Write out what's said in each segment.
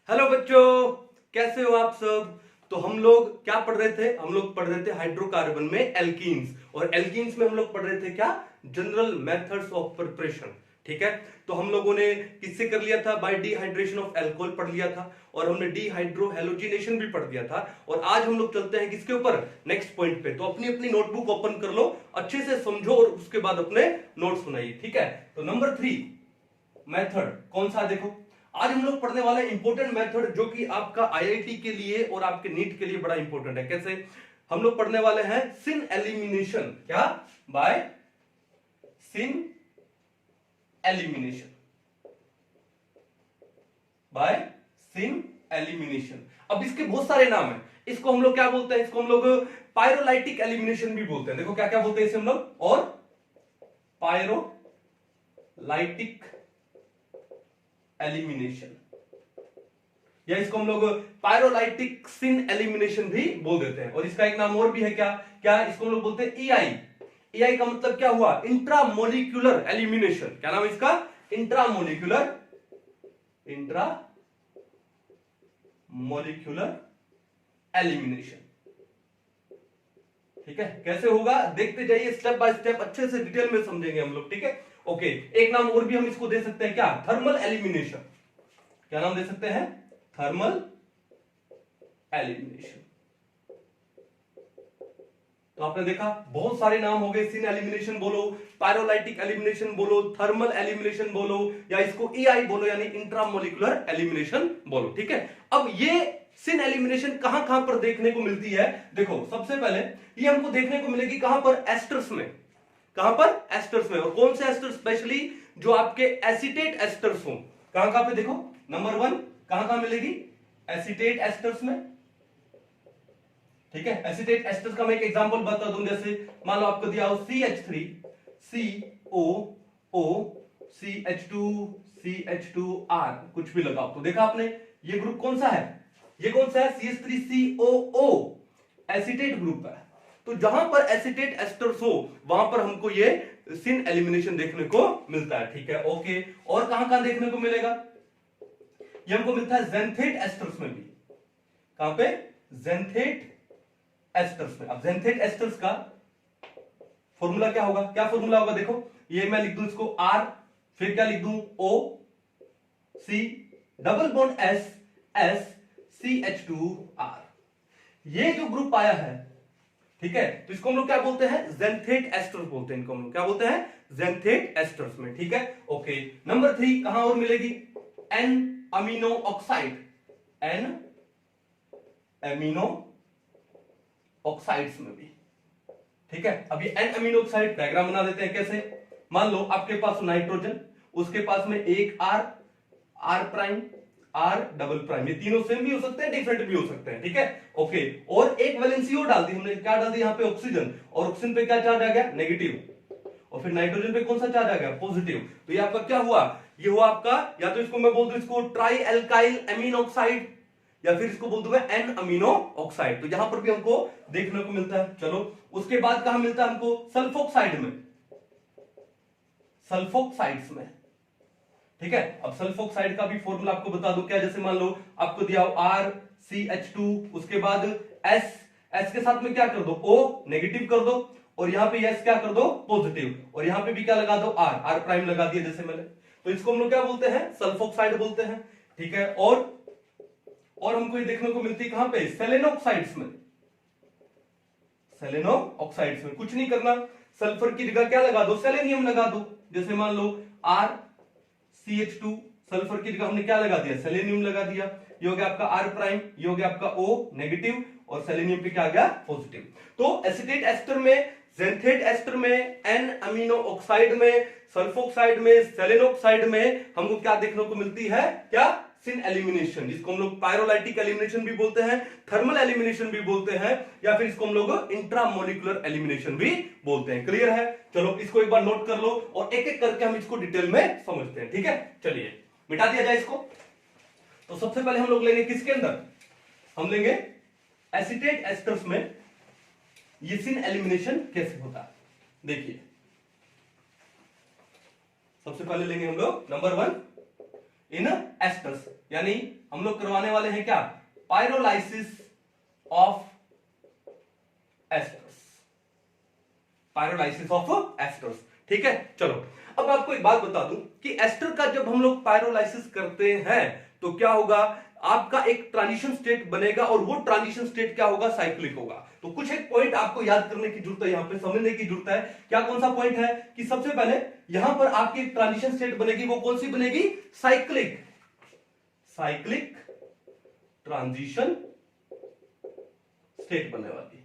Hello बच्चों, कैसे हो आप सब। तो हम लोग क्या पढ़ रहे थे? हम लोग पढ़ रहे थे हाइड्रोकार्बन में एल्कीन्स, और एल्कीन्स में हम लोग पढ़ रहे थे क्या? General methods of preparation. ठीक है, तो हम लोगों ने किससे कर लिया था? बाय डिहाइड्रेशन ऑफ अल्कोहल पढ़ लिया था, और हमने डिहाइड्रो हैलोजिनेशन भी पढ़ दिया था। और आज हम लोग चलते हैं किसके ऊपर? नेक्स्ट पॉइंट पे। तो अपनी अपनी नोटबुक ओपन कर लो, अच्छे से समझो और उसके बाद अपने नोट्स बनाइए। ठीक है, तो नंबर 3 मेथड कौन सा? देखो, आज हम लोग पढ़ने वाले इंपॉर्टेंट मेथड जो कि आपका आईआईटी के लिए और आपके नीट के लिए बड़ा इंपॉर्टेंट है। कैसे? हम लोग पढ़ने वाले हैं सिन एलिमिनेशन। क्या? बाय सिन एलिमिनेशन, बाय सिन एलिमिनेशन। अब इसके बहुत सारे नाम हैं। इसको हम लोग क्या बोलते हैं? इसको हम लोग पायरोलाइटिक एलिमिनेशन भी बोलते हैं। देखो क्या क्या बोलते हैं इसे हम लोग, और पायरोलाइटिक एलिमिनेशन, या इसको हम लोग पायरोलाइटिक सिन एलिमिनेशन भी बोल देते हैं। और इसका एक नाम और भी है। क्या क्या? इसको हम लोग बोलते हैं ईआई। ईआई का मतलब क्या हुआ? Intramolecular elimination. क्या नाम है इसका? Intramolecular elimination. ठीक है, कैसे होगा देखते जाइए, स्टेप बाय स्टेप अच्छे से डिटेल में समझेंगे हम लोग। ठीक है, ओके। एक नाम और भी हम इसको दे सकते हैं। क्या? Thermal elimination. क्या नाम दे सकते हैं? Thermal elimination. तो आपने देखा बहुत सारे नाम हो गए। सिन एलिमिनेशन बोलो, पायरोलाइटिक एलिमिनेशन बोलो, थर्मल एलिमिनेशन बोलो, या इसको ईआई बोलो, यानी इंट्रामोलिकुलर एलिमिनेशन बोलो। ठीक है, अब ये सिन एलिमिनेशन कहां कहां पर देखने को मिलती है? देखो, सबसे पहले ये हमको देखने को मिलेगी कहां पर? एस्टर्स में। कहां पर? एस्टर्स में। और कौन से एस्टर्स? स्पेशली जो आपके एसिटेट एस्टर्स हो। कहां कहां पे? देखो, नंबर 1 कहां कहां मिलेगी? एसिटेट एस्टर्स में। ठीक है, एसिटेट एस्टर्स का मैं एक एग्जांपल बता दूं। जैसे मान लो आपको दिया हो CH3 COO CH2 CH2R, कुछ भी लगाओ। तो देखा आपने, ये ग्रुप कौन सा है? ये कौन सा है? CH3COO, एसिटेट ग्रुप है। तो जहां पर एसिटेट एस्टर्स हो वहां पर हमको ये सिन एलिमिनेशन देखने को मिलता है। ठीक है, ओके। और कहां कहां देखने को मिलेगा? ये हमको मिलता है ज़ेंथेट एस्टर्स में भी। कहां पे? ज़ेंथेट एस्टर्स में। अब ज़ेंथेट एस्टर्स का फॉर्मूला क्या होगा? क्या फॉर्मूला होगा? देखो, ये मैं लिख दूं इसको R, फिर क्या लिख दूं? O C double bond S CH2R। ये जो ग्रुप आया है, ठीक है, तो इसको हम लोग क्या बोलते हैं? ज़ेंथेट एस्टर्स बोलते हैं। इनको हम लोग क्या बोलते हैं? ज़ेंथेट एस्टर्स में। ठीक है, ओके। नंबर 3 कहां और मिलेगी? N amino oxide, N amino oxides में भी। ठीक है, अब ये एन अमीनो ऑक्साइड डायग्राम बना देते हैं। कैसे? मान लो आपके पास नाइट्रोजन, उसके पास में एक R prime, R double prime. ये तीनों सेम भी हो सकते हैं, डिफरेंट भी हो सकते हैं। ठीक है, ओके। और एक वैलेंसी और डाल दी हमने। क्या डाल दी यहाँ पे? ऑक्सीजन। और ऑक्सीजन पे क्या चार्ज आ गया? नेगेटिव। और फिर नाइट्रोजन पे कौन सा चार्ज आ गया? पॉजिटिव। तो ये आपका क्या हुआ? ये हुआ आपका, या तो इसको मैं बोल दूं इसको ट्राई एल्काइल अमीन ऑक्साइड, या फिर इसको बोल दूंगा एन अमीनो ऑक्साइड। तो यहां पर भी हमको देखने को मिलता है। चलो, उसके बाद कहां मिलता है हमको? सल्फोक्साइड में, सल्फोक्साइड्स में। ठीक है, अब सल्फोक्साइड का भी फॉर्मूला आपको बता दूं। क्या? जैसे मान लो आपको दिया हो RCH2, उसके बाद S के साथ में क्या कर दो? O नेगेटिव कर दो, और यहां पे S क्या कर दो? पॉजिटिव। और यहां पे भी क्या लगा दो? R प्राइम लगा दिया जैसे मैंने। तो इसको हम लोग क्या बोलते हैं? सल्फोक्साइड बोलते हैं। ठीक है, और हमको ये देखने को मिलती है कहां पे? सेलेनोक्साइड्स में। सेलेनोक्साइड्स में कुछ नहीं करना, सल्फर की जगह क्या लगा दो? सेलेनियम लगा दो। जैसे मान लो RCH2, सल्फर की जगह हमने क्या लगा दिया? सेलेनियम लगा दिया। ये हो गया आपका R प्राइम, ये हो गया आपका O नेगेटिव, और सेलेनियम पे क्या आ गया? पॉजिटिव। तो एसिटेट एस्टर में, ज़ेंथेट एस्टर में, एन अमीनो ऑक्साइड में, सल्फोक्साइड में, सेलेनोक्साइड में हमको क्या देखने को मिलती है? क्या? सिन एलिमिनेशन, जिसको हम लोग पायरोलाइटिक एलिमिनेशन भी बोलते हैं, थर्मल एलिमिनेशन भी बोलते हैं, या फिर इसको हम लोग इंट्रामोलिकुलर एलिमिनेशन भी बोलते हैं। क्लियर है? चलो, इसको एक बार नोट कर लो, और एक एक करके हम इसको डिटेल में समझते हैं। ठीक है, चलिए मिटा दिया जाए इसको। तो सबसे पहले हम लोग लेंगे किसके अंदर? हम लेंगे एसिटेट एस्टर्स में ये सिन एलिमिनेशन कैसे होता है। देखिए, सबसे पहले लेंगे हम लोग नंबर 1 इन एस्टर्स, यानी हम लोग करवाने वाले हैं क्या, pyrolysis of esters, pyrolysis of esters. ठीक है, चलो अब आपको एक बात बता दूं कि एस्टर का जब हम लोग पायरोलाइसिस करते हैं तो क्या होगा, आपका एक ट्रांजिशन स्टेट बनेगा और वो ट्रांजिशन स्टेट क्या होगा, साइक्लिक होगा। तो कुछ एक पॉइंट आपको याद करने की जरूरत है, यहां पे समझने की जरूरत है। क्या कौन सा पॉइंट है कि सबसे पहले यहां पर आपकी एक ट्रांजिशन स्टेट बनेगी, वो कौन सी बनेगी, साइक्लिक, साइक्लिक ट्रांजिशन स्टेट बनने वाली।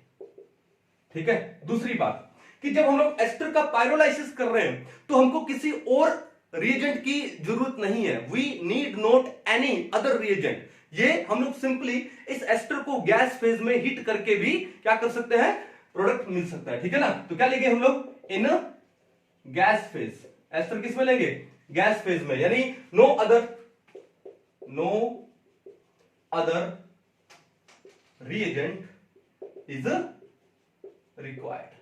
ठीक है, दूसरी बात कि जब हम लोग एस्टर का पायरोलाइसिस कर रहे हैं तो हमको किसी और रिएजेंट की जरूरत नहीं है, we need not any other reagent. ये हम लोग सिंपली इस एस्टर को गैस फेज में हीट करके भी क्या कर सकते हैं, प्रोडक्ट मिल सकता है। ठीक है ना, तो क्या लेंगे हम लोग, इन गैस फेज, एस्टर किस में लेंगे, गैस फेज में, यानी no other reagent is required.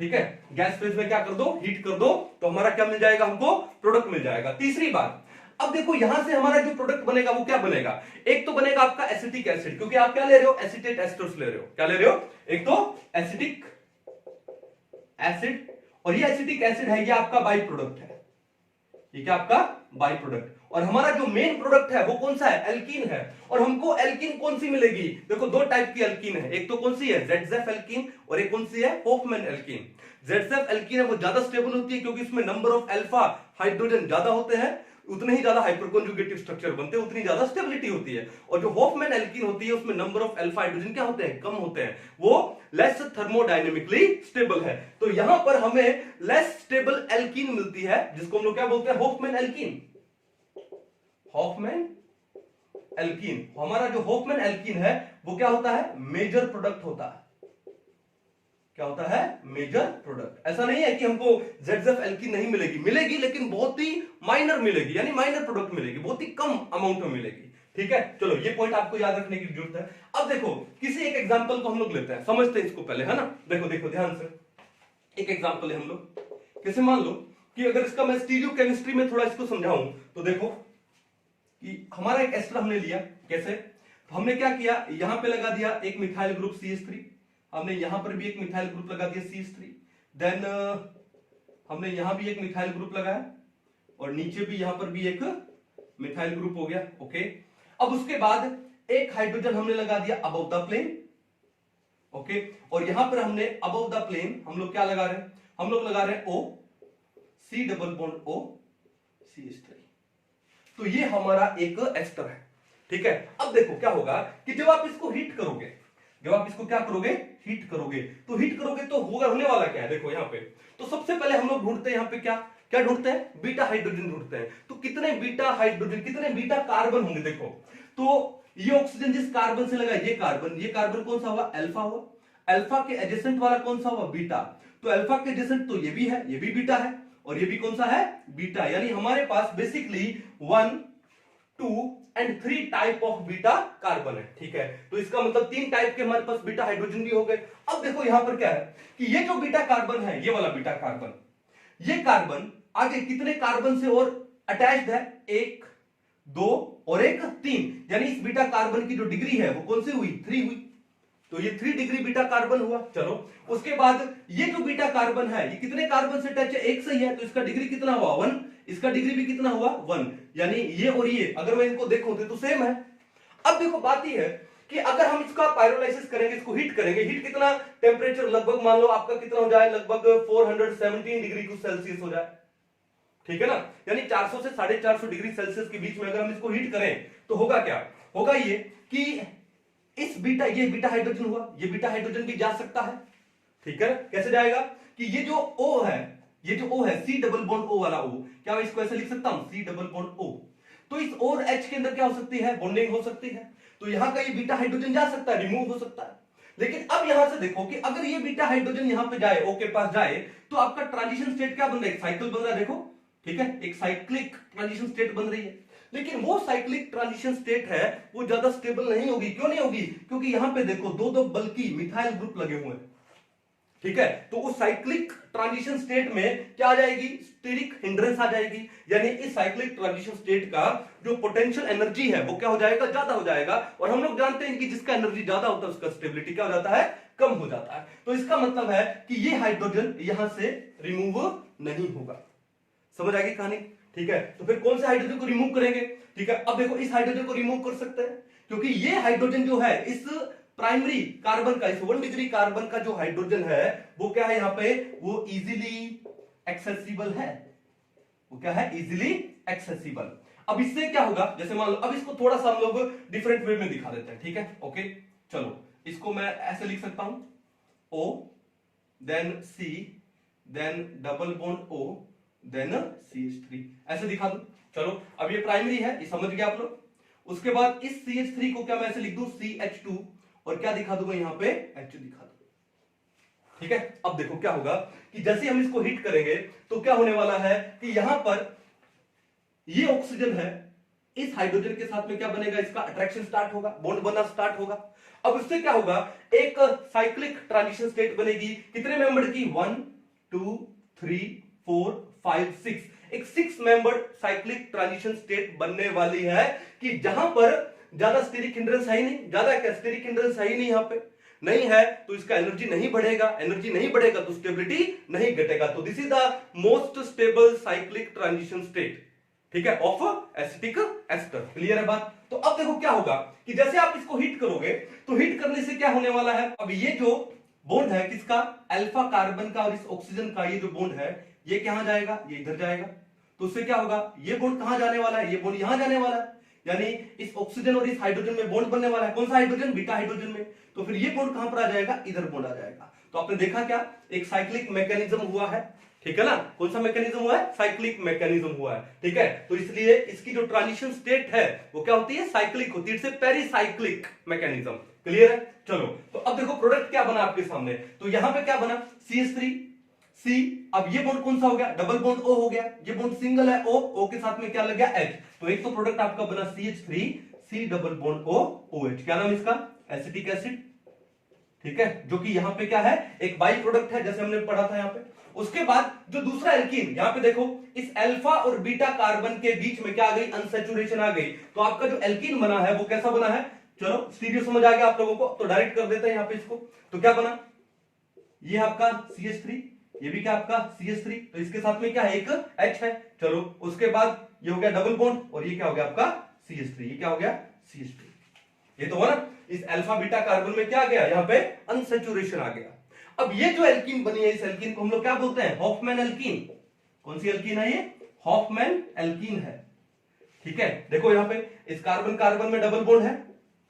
ठीक है, गैस फेज में क्या कर दो, हीट कर दो, तो हमारा क्या मिल जाएगा, हमको प्रोडक्ट मिल जाएगा। तीसरी बात, अब देखो यहां से हमारा जो प्रोडक्ट बनेगा वो क्या बनेगा, एक तो बनेगा आपका एसिटिक एसिड, क्योंकि आप क्या ले रहे हो, एसीटेट एस्टर्स ले रहे हो। क्या ले रहे हो, एक तो एसिटिक एसिड, और ये एसिटिक एसिड है, ये आपका बाई प्रोडक्ट है, ये क्या आपका बाई प्रोडक्ट। और हमारा जो मेन प्रोडक्ट है वो कौन सा है, एल्कीन है। और हमको एल्कीन कौन सी मिलेगी, देखो दो टाइप की एल्कीन है, एक तो कौन सी है, जेडजेफ एल्कीन, और एक कौन सी है, होफमैन एल्कीन। जेडजेफ एल्कीन है वो ज्यादा स्टेबल होती है क्योंकि इसमें नंबर ऑफ अल्फा हाइड्रोजन ज्यादा होते हैं, उतने ही ज्यादा हाइपरकॉन्जुगेटिव स्ट्रक्चर बनते हैं, उतनी ज्यादा स्टेबिलिटी होती है। और जो होफमैन एल्कीन होती है उसमें नंबर ऑफ अल्फा हाइड्रोजन क्या होते हैं, कम होते हैं, वो लेस थर्मोडायनेमिकली स्टेबल है। तो यहां पर हमें लेस स्टेबल एल्कीन मिलती है, जिसको हम लोग क्या बोलते हैं, होफमैन एल्कीन। होफमैन एल्कीन, हमारा जो होफमैन एल्कीन है वो क्या होता है, मेजर प्रोडक्ट होता है। क्या होता है, मेजर प्रोडक्ट। ऐसा नहीं है कि हमको जेडजेफ एल्कीन नहीं मिलेगी, मिलेगी लेकिन बहुत ही माइनर मिलेगी, यानी माइनर प्रोडक्ट मिलेगी, बहुत ही कम अमाउंट में मिलेगी। ठीक है, चलो ये पॉइंट आपको याद रखने की जरूरत है। अब देखो किसी एक एग्जांपल को हम लोग लेते हैं, समझते हैं इसको पहले, है ना। देखो देखो ध्यान से, एक एग्जांपल है हम लोग, कैसे मान लो कि अगर इसका मैं स्टीरियो केमिस्ट्री में थोड़ा इसको समझाऊं तो देखो कि हमारा एक एस्टर हमने लिया, कैसे, तो हमने क्या किया, यहां पे लगा दिया एक मिथाइल ग्रुप CH3, हमने यहां पर भी एक मिथाइल ग्रुप लगा दिया CH3, देन हमने यहां भी एक मिथाइल ग्रुप लगाया और नीचे भी यहां पर भी एक मिथाइल ग्रुप हो गया। ओके, अब उसके बाद एक हाइड्रोजन हमने लगा दिया अबव द प्लेन। ओके, और यहां पर हमने अबव द प्लेन हम लोग क्या लगा रहे हैं, हम लोग लगा रहे हैं O, C double bond O CH3। तो ये हमारा एक एस्टर है। ठीक है, अब देखो क्या होगा कि जब आप इसको हीट करोगे, जब आप इसको क्या करोगे, हीट करोगे, तो हीट करोगे तो होगा, होने वाला क्या है, देखो यहां पे, तो सबसे पहले हम लोग ढूंढते हैं यहां पे क्या क्या ढूंढते हैं, बीटा हाइड्रोजन ढूंढते हैं। तो कितने बीटा हाइड्रोजन, कितने बीटा कार्बन होंगे, देखो तो ये ऑक्सीजन जिस कार्बन से लगा, ये कार्बन कौन सा हुआ, अल्फा हुआ, अल्फा के एडजेसेंट वाला कौन सा हुआ, बीटा। तो अल्फा के एडजेसेंट तो ये भी है, ये भी बीटा है, और ये भी कौन सा है, बीटा। यानी हमारे पास basically 1, 2 and 3 type of beta carbon है। ठीक है, तो इसका मतलब 3 टाइप के हमारे पास बीटा हाइड्रोजन भी हो गए। अब देखो यहां पर क्या है कि ये जो बीटा कार्बन है, ये वाला बीटा कार्बन, ये कार्बन आगे कितने कार्बन से और अटैच्ड है, 1, 2 और 1, 3, यानी इस बीटा कार्बन की जो डिग्री है वो कौन सी हुई, 3 हुई। तो ये 3 डिग्री बीटा कार्बन हुआ। चलो उसके बाद ये जो बीटा कार्बन है ये कितने कार्बन से अटैच है, 1 से ही है, तो इसका डिग्री कितना हुआ, 1, इसका डिग्री भी कितना हुआ, 1, यानी ये और ये अगर मैं इनको देखूं तो सेम है। अब देखो बात ये है कि अगर हम इसका पायरोलाइसिस करेंगे, इसको हीट करेंगे, हीट कितना टेम्परेचर, लगभग मान लो आपका कितना हो जाए, लगभग 417 डिग्री सेल्सियस हो जाए। ठीक है ना, यानी 400 से 450 डिग्री सेल्सियस के बीच में अगर हम इसको हीट करें तो होगा क्या, होगा ये कि इस बीटा, ये बीटा हाइड्रोजन हुआ, ये बीटा हाइड्रोजन भी जा सकता है। ठीक है, कैसे जाएगा कि ये जो O है, ये जो O है C डबल बॉन्ड O वाला O, क्या मैं इसको ऐसे लिख सकता हूं, C डबल बॉन्ड O, तो इस O और H के अंदर क्या हो सकती है, बॉन्डिंग हो सकती है, तो यहां का ये बीटा हाइड्रोजन जा सकता है, रिमूव हो सकता है। लेकिन अब यहां से देखो कि अगर ये बीटा हाइड्रोजन यहां पे जाए, O के पास जाए, तो आपका ट्रांजिशन स्टेट क्या बन रहा है, साइकिल बन रहा है, देखो। ठीक है, एक साइक्लिक ट्रांजिशन स्टेट बन रही है, लेकिन वो साइक्लिक ट्रांजिशन स्टेट है वो ज्यादा स्टेबल नहीं होगी। क्यों नहीं होगी, क्योंकि यहां पे देखो दो बल्कि मिथाइल ग्रुप लगे हुए हैं। ठीक है। तो उस साइक्लिक ट्रांजिशन स्टेट में क्या आ जाएगी, स्टेरिक हिंड्रेंस आ जाएगी, यानी इस साइक्लिक ट्रांजिशन स्टेट का जो पोटेंशियल एनर्जी है वो क्या हो जाएगा, ज्यादा हो जाएगा। और हम लोग जानते हैं कि जिसका एनर्जी ज्यादा होता है उसका स्टेबिलिटी क्या हो जाता है, कम हो जाता है। तो इसका मतलब है कि ये हाइड्रोजन यहां से रिमूव नहीं होगा। समझ आएगी कहानी, ठीक है। तो फिर कौन से हाइड्रोजन को रिमूव करेंगे, ठीक है। अब देखो इस हाइड्रोजन को रिमूव कर सकते हैं, क्योंकि ये हाइड्रोजन जो है इस प्राइमरी कार्बन का, इस 1 डिग्री कार्बन का जो हाइड्रोजन है वो क्या है, यहां पे वो इजीली एक्सेसिबल है। वो क्या है, इजीली एक्सेसिबल। अब इससे क्या होगा, जैसे मान लो, अब इसको थोड़ा सा हम लोग डिफरेंट वे में दिखा देते हैं, ठीक है। ओके चलो, इसको मैं ऐसे लिख सकता हूं, O then C then double bond O then CH3, ऐसे दिखा दूं। चलो अब ये प्राइमरी है, ये समझ गए आप लोग। उसके बाद इस CH3 को क्या मैं ऐसे लिख दूं, CH2, और क्या दिखा दूंगा यहां पे, H दिखा दूं, ठीक है। अब देखो क्या होगा कि जैसे हम इसको हिट करेंगे तो क्या होने वाला है कि यहां पर ये ऑक्सीजन है, इस हाइड्रोजन के साथ में क्या बनेगा, इसका अट्रैक्शन स्टार्ट होगा, बॉन्ड बनना स्टार्ट होगा। अब इससे क्या होगा, एक साइक्लिक ट्रांजिशन स्टेट बनेगी, कितने मेंबर की, 1 2 3 4 5 6, एक 6 मेंबर साइक्लिक ट्रांजिशन स्टेट बनने वाली है, कि जहां पर ज्यादा स्टेरिक हिंड्रेंस है ही नहीं, ज्यादा क्या स्टेरिक हिंड्रेंस है ही नहीं, यहां पे नहीं है, तो इसका एनर्जी नहीं बढ़ेगा, एनर्जी नहीं बढ़ेगा तो स्टेबिलिटी नहीं घटेगा। तो this is the most stable cyclic transition state, ठीक है, ऑफ एसिटिक एस्टर। क्लियर है बात। तो अब देखो क्या होगा कि जैसे आप इसको हिट करोगे तो हिट करने से क्या होने वाला है, अब ये जो बॉन्ड है किसका, अल्फा कार्बन का और इस ऑक्सीजन का, ये जो बॉन्ड है ये कहां जाएगा, ये इधर जाएगा। तो उससे क्या होगा, ये बॉन्ड कहां जाने वाला है, ये बॉन्ड यहां जाने वाला है, यानी इस ऑक्सीजन और इस हाइड्रोजन में बॉन्ड बनने वाला है। कौन सा हाइड्रोजन, बीटा हाइड्रोजन में। तो फिर ये बॉन्ड कहां पर आ जाएगा, इधर बॉन्ड आ जाएगा। तो आपने देखा क्या, एक साइक्लिक मैकेनिज्म हुआ है, ठीक है ना। कौन सा मैकेनिज्म हुआ है, साइक्लिक मैकेनिज्म हुआ है, ठीक है। तो इसलिए इसकी जो ट्रांजिशन स्टेट है वो क्या होती है, साइक्लिक होती है, इट्स पेरिसाइक्लिक मैकेनिज्म। क्लियर है। चलो तो अब देखो प्रोडक्ट क्या बना आपके सामने, तो यहां पे क्या बना, CH3 C, अब ये बॉन्ड कौन सा हो गया, डबल बॉन्ड O हो गया, ये बॉन्ड सिंगल है O के साथ में क्या लग गया, H। तो एक तो प्रोडक्ट आपका बना CH3 C double bond O OH, क्या नाम इसका, एसिटिक एसिड, ठीक है, जो कि यहां पे क्या है, एक बाई प्रोडक्ट है, जैसे हमने पढ़ा था यहां पे। उसके बाद जो दूसरा एल्कीन, यहां पे देखो इस अल्फा और बीटा कार्बन के बीच में क्या आ गई, अनसैचुरेशन आ गई। तो आपका जो एल्कीन बना है वो कैसा बना है, चलो स्टीरियो समझ आ गया आप लोगों को, तो डायरेक्ट कर देते हैं यहां पे इसको। तो क्या बना, ये आपका CH3, ये भी क्या आपका CH3, तो इसके साथ में क्या है, एक H है। चलो उसके बाद ये हो गया डबल बॉन्ड, और ये क्या हो गया आपका CH3, ये क्या हो गया CH3। ये तो है ना, इस अल्फा बीटा कार्बन में क्या आ गया, यहां पे अनसैचुरेशन आ गया। अब ये जो एल्कीन बनी है, इस एल्कीन को हम लोग क्या बोलते हैं, हॉफमैन एल्कीन। कौन सी एल्कीन है ये, हॉफमैन एल्कीन है, ठीक है। देखो यहां पे इस कार्बन कार्बन में डबल बॉन्ड है,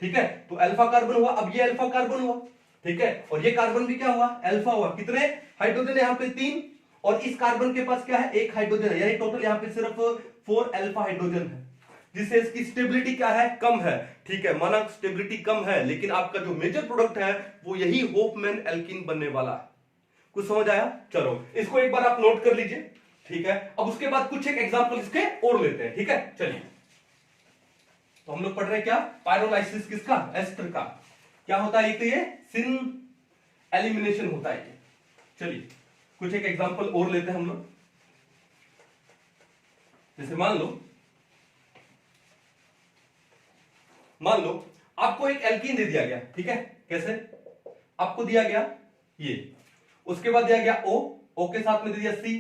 ठीक है, तो अल्फा कार्बन हुआ, अब ये अल्फा कार्बन हुआ, ठीक है, और ये कार्बन भी क्या हुआ, अल्फा हुआ। कितने हाइड्रोजन यहां पे, 3, और इस कार्बन के पास क्या है, एक हाइड्रोजन है, यानी टोटल यहां पे सिर्फ 4 अल्फा हाइड्रोजन है, जिससे इसकी स्टेबिलिटी क्या है, कम है, ठीक है, माना स्टेबिलिटी कम है, लेकिन आपका जो मेजर प्रोडक्ट है वो यही होफमैन एल्कीन बनने वाला है। कुछ समझ आया। चलो इसको एक बार आप नोट कर लीजिए, ठीक है। अब उसके बाद कुछ एक एग्जांपल इसके और लेते हैं, ठीक है। चलिए तो हम लोग पढ़ रहे हैं क्या, पायरोलाइसिस किसका, एस्टर का। क्या होता है, ये सिन एलिमिनेशन होता है। चलिए कुछ एक एग्जांपल और लेते हैं हम लोग। जैसे मान लो आपको एक एल्कीन दे दिया गया, ठीक है, कैसे, आपको दिया गया ये, उसके बाद दिया गया O के साथ में दे दिया C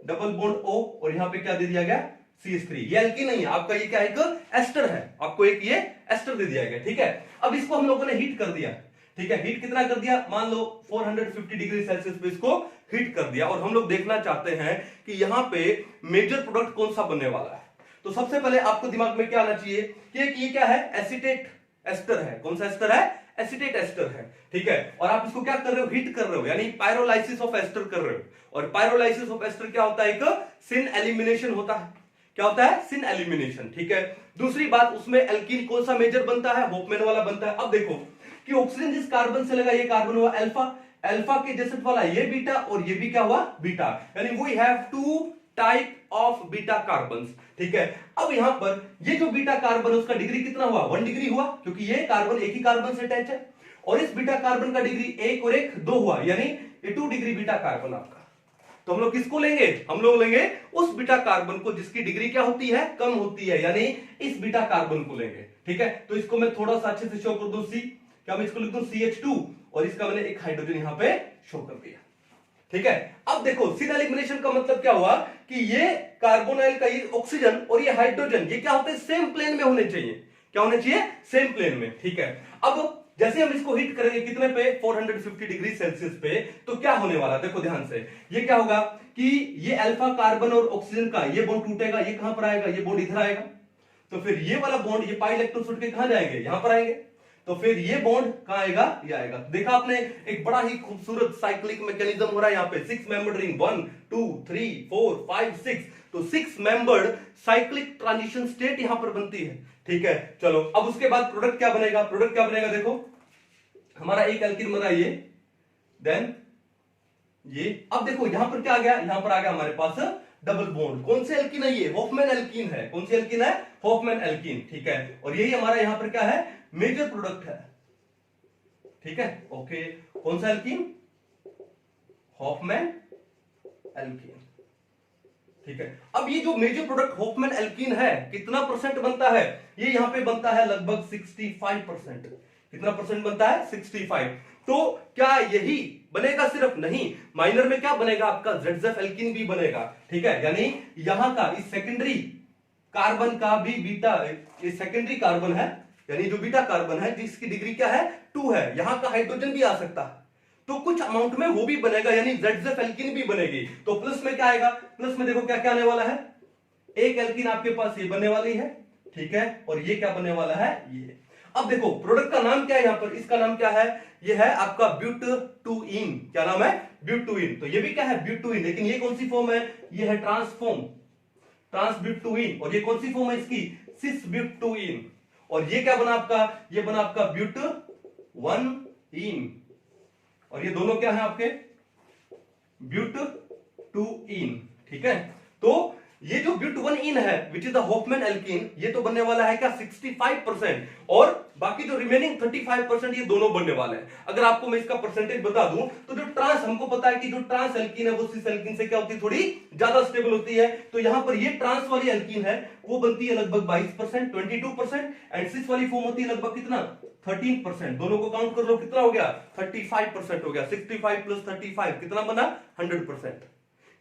डबल बॉन्ड O, और यहां पे क्या दे दिया गया CH3। ये एल्कीन नहीं है आपका, ये क्या है, एक एस्टर है, आपको एक ये एस्टर दे दिया गया, ठीक है। अब इसको हम लोगों ने हीट कर दिया, ठीक है, हीट कितना कर दिया, मान लो 450 डिग्री सेल्सियस पे इसको हीट कर दिया, और हम लोग देखना चाहते हैं कि यहां पे मेजर प्रोडक्ट कौन सा बनने वाला है। तो सबसे पहले आपको दिमाग में क्या आना चाहिए कि ये क्या है, एसिटेट एस्टर है। कौन सा एस्टर है, एसिटेट एस्टर है, ठीक है। और आप इसको क्या कर रहे हो, हीट कर रहे हो, यानी पायरोलाइसिस ऑफ एस्टर कर रहे हो। और पायरोलाइसिस ऑफ एस्टर क्या होता है, एक सिन एलिमिनेशन होता है। क्या होता है, सिन एलिमिनेशन, ठीक है। दूसरी बात, उसमें एल्कीन कौन सा मेजर बनता है, होफमैन वाला बनता है। अब देखो कि ऑक्सीजन जिस कार्बन से लगा, ये कार्बन हुआ अल्फा, अल्फा के जैसे वाला ये बीटा, और ये भी क्या हुआ, बीटा, यानी we have 2 type of beta carbon, ठीक है। अब यहां पर ये जो बीटा कार्बन उसका डिग्री कितना हुआ, 1 डिग्री हुआ, क्योंकि ये कार्बन एक ही कार्बन से अटैच है। और इस बीटा कार्बन का डिग्री 1 और 1 2 हुआ, यानी ये 2 डिग्री बीटा कार्बन आपका। तो हम लोग किसको लेंगे, हम लोग लेंगे उस बीटा कार्बन को जिसकी डिग्री क्या होती है, कम होती है, यानी इस बीटा कार्बन को लेंगे। ठीक है, तो इसको मैं थोड़ा सा अच्छे से शो कर दूं, सी क्या मैं इसको लिख दूं CH2 और इसका मैंने एक हाइड्रोजन यहां पे शो कर दिया। ठीक है, अब देखो सिन एलिमिनेशन का मतलब क्या हुआ कि ये कार्बोनाइल का ये ऑक्सीजन और ये हाइड्रोजन ये क्या होते हैं, सेम प्लेन में होने चाहिए। क्या होने चाहिए, सेम प्लेन में। ठीक है, अब जैसे हम इसको हीट करेंगे कितने पे, 450 डिग्री सेल्सियस पे, तो क्या होने वाला, देखो ध्यान से, ये क्या होगा कि ये अल्फा कार्बन और ऑक्सीजन का ये बॉन्ड टूटेगा, ये कहां पर आएगा, ये बॉन्ड इधर आएगा, तो फिर ये वाला बॉन्ड, ये पाई इलेक्ट्रॉन छूट के कहां जाएंगे, यहां पर आएंगे, तो फिर ये बॉन्ड कहां आएगा, ये आएगा। देखा आपने, एक बड़ा ही खूबसूरत साइक्लिक मैकेनिज्म हो रहा है यहाँ पे, 6 मेंबर्ड रिंग, 1 2 3 4 5 6, तो 6 मेंबर्ड साइक्लिक ट्रांजिशन स्टेट यहां पर बनती है। ठीक है, चलो अब उसके बाद प्रोडक्ट क्या बनेगा, प्रोडक्ट क्या बनेगा, देखो हमारा एक एल्कीन बना ये, देन ये, अब देखो यहां पर क्या आ गया, यहां पर आ गया हमारे पास डबल बॉन्ड। कौन से एल्कीन है ये, हॉफमैन एल्कीन है। कौन सी एल्कीन है, हॉफमैन एल्कीन। ठीक है, और यही हमारा यहां पर क्या है, मेजर प्रोडक्ट है। ठीक है, ओके, कौन सा एल्कीन, हॉफमैन एल्कीन। ठीक है, अब ये जो मेजर प्रोडक्ट हॉफमैन एल्कीन है कितना परसेंट बनता है, ये यहां पे बनता है लगभग 65%। कितना परसेंट बनता है, 65। तो क्या यही बनेगा, सिर्फ नहीं, माइनर में क्या बनेगा आपका, ZZF एल्कीन भी बनेगा। ठीक है, यानी यहां का इस सेकेंडरी कार्बन का भी बीटा, ये सेकेंडरी कार्बन है, यानी जो बीटा कार्बन है जिसकी डिग्री क्या है, 2 है, यहां का हाइड्रोजन भी आ सकता है, तो कुछ अमाउंट में वो भी बनेगा, यानी ZZF एल्कीन भी बनेगी। तो प्लस में क्या आएगा, प्लस में देखो क्या क्या आने वाला है, एक एल्कीन आपके पास ये बनने वाली है। ठीक है, और ये क्या बनने वाला है, ये। अब देखो प्रोडक्ट का नाम क्या है यहां पर, इसका नाम क्या है, ये है आपका ब्यूटूइन। क्या नाम है, ब्यूटूइन। तो ये भी क्या है, ब्यूटूइन, लेकिन ये कौन सी फॉर्म है, ये है ट्रांसफॉर्म, ट्रांसब्यूटूइन। और ये कौन सी फॉर्म है इसकी, सिसब्यूटूइन। और ये क्या बना आपका, ये बना आपका ब्यूट-1-इन, और ये दोनों क्या है आपके, ब्यूट-2-इन। ठीक है, तो ये जो ब्यूट-1-इन है which is the Hofmann alkene, ये तो बनने वाला है क्या, 65%, और बाकी जो रिमेनिंग 35% ये दोनों बनने वाले हैं। अगर आपको मैं इसका परसेंटेज बता दूं तो जो ट्रांस, हमको पता है कि जो ट्रांस एल्कीन है वो सिस एल्कीन से क्या होती है, थोड़ी ज्यादा स्टेबल होती है। तो यहां पर ये ट्रांस वाली एल्कीन है वो बनती है लगभग 22%, 22%, एंड सिस वाली फॉर्म होती है लगभग कितना, 13%। दोनों को काउंट कर लो, कितना हो गया, 35% हो गया। 65 प्लस 35 कितना बना, 100%।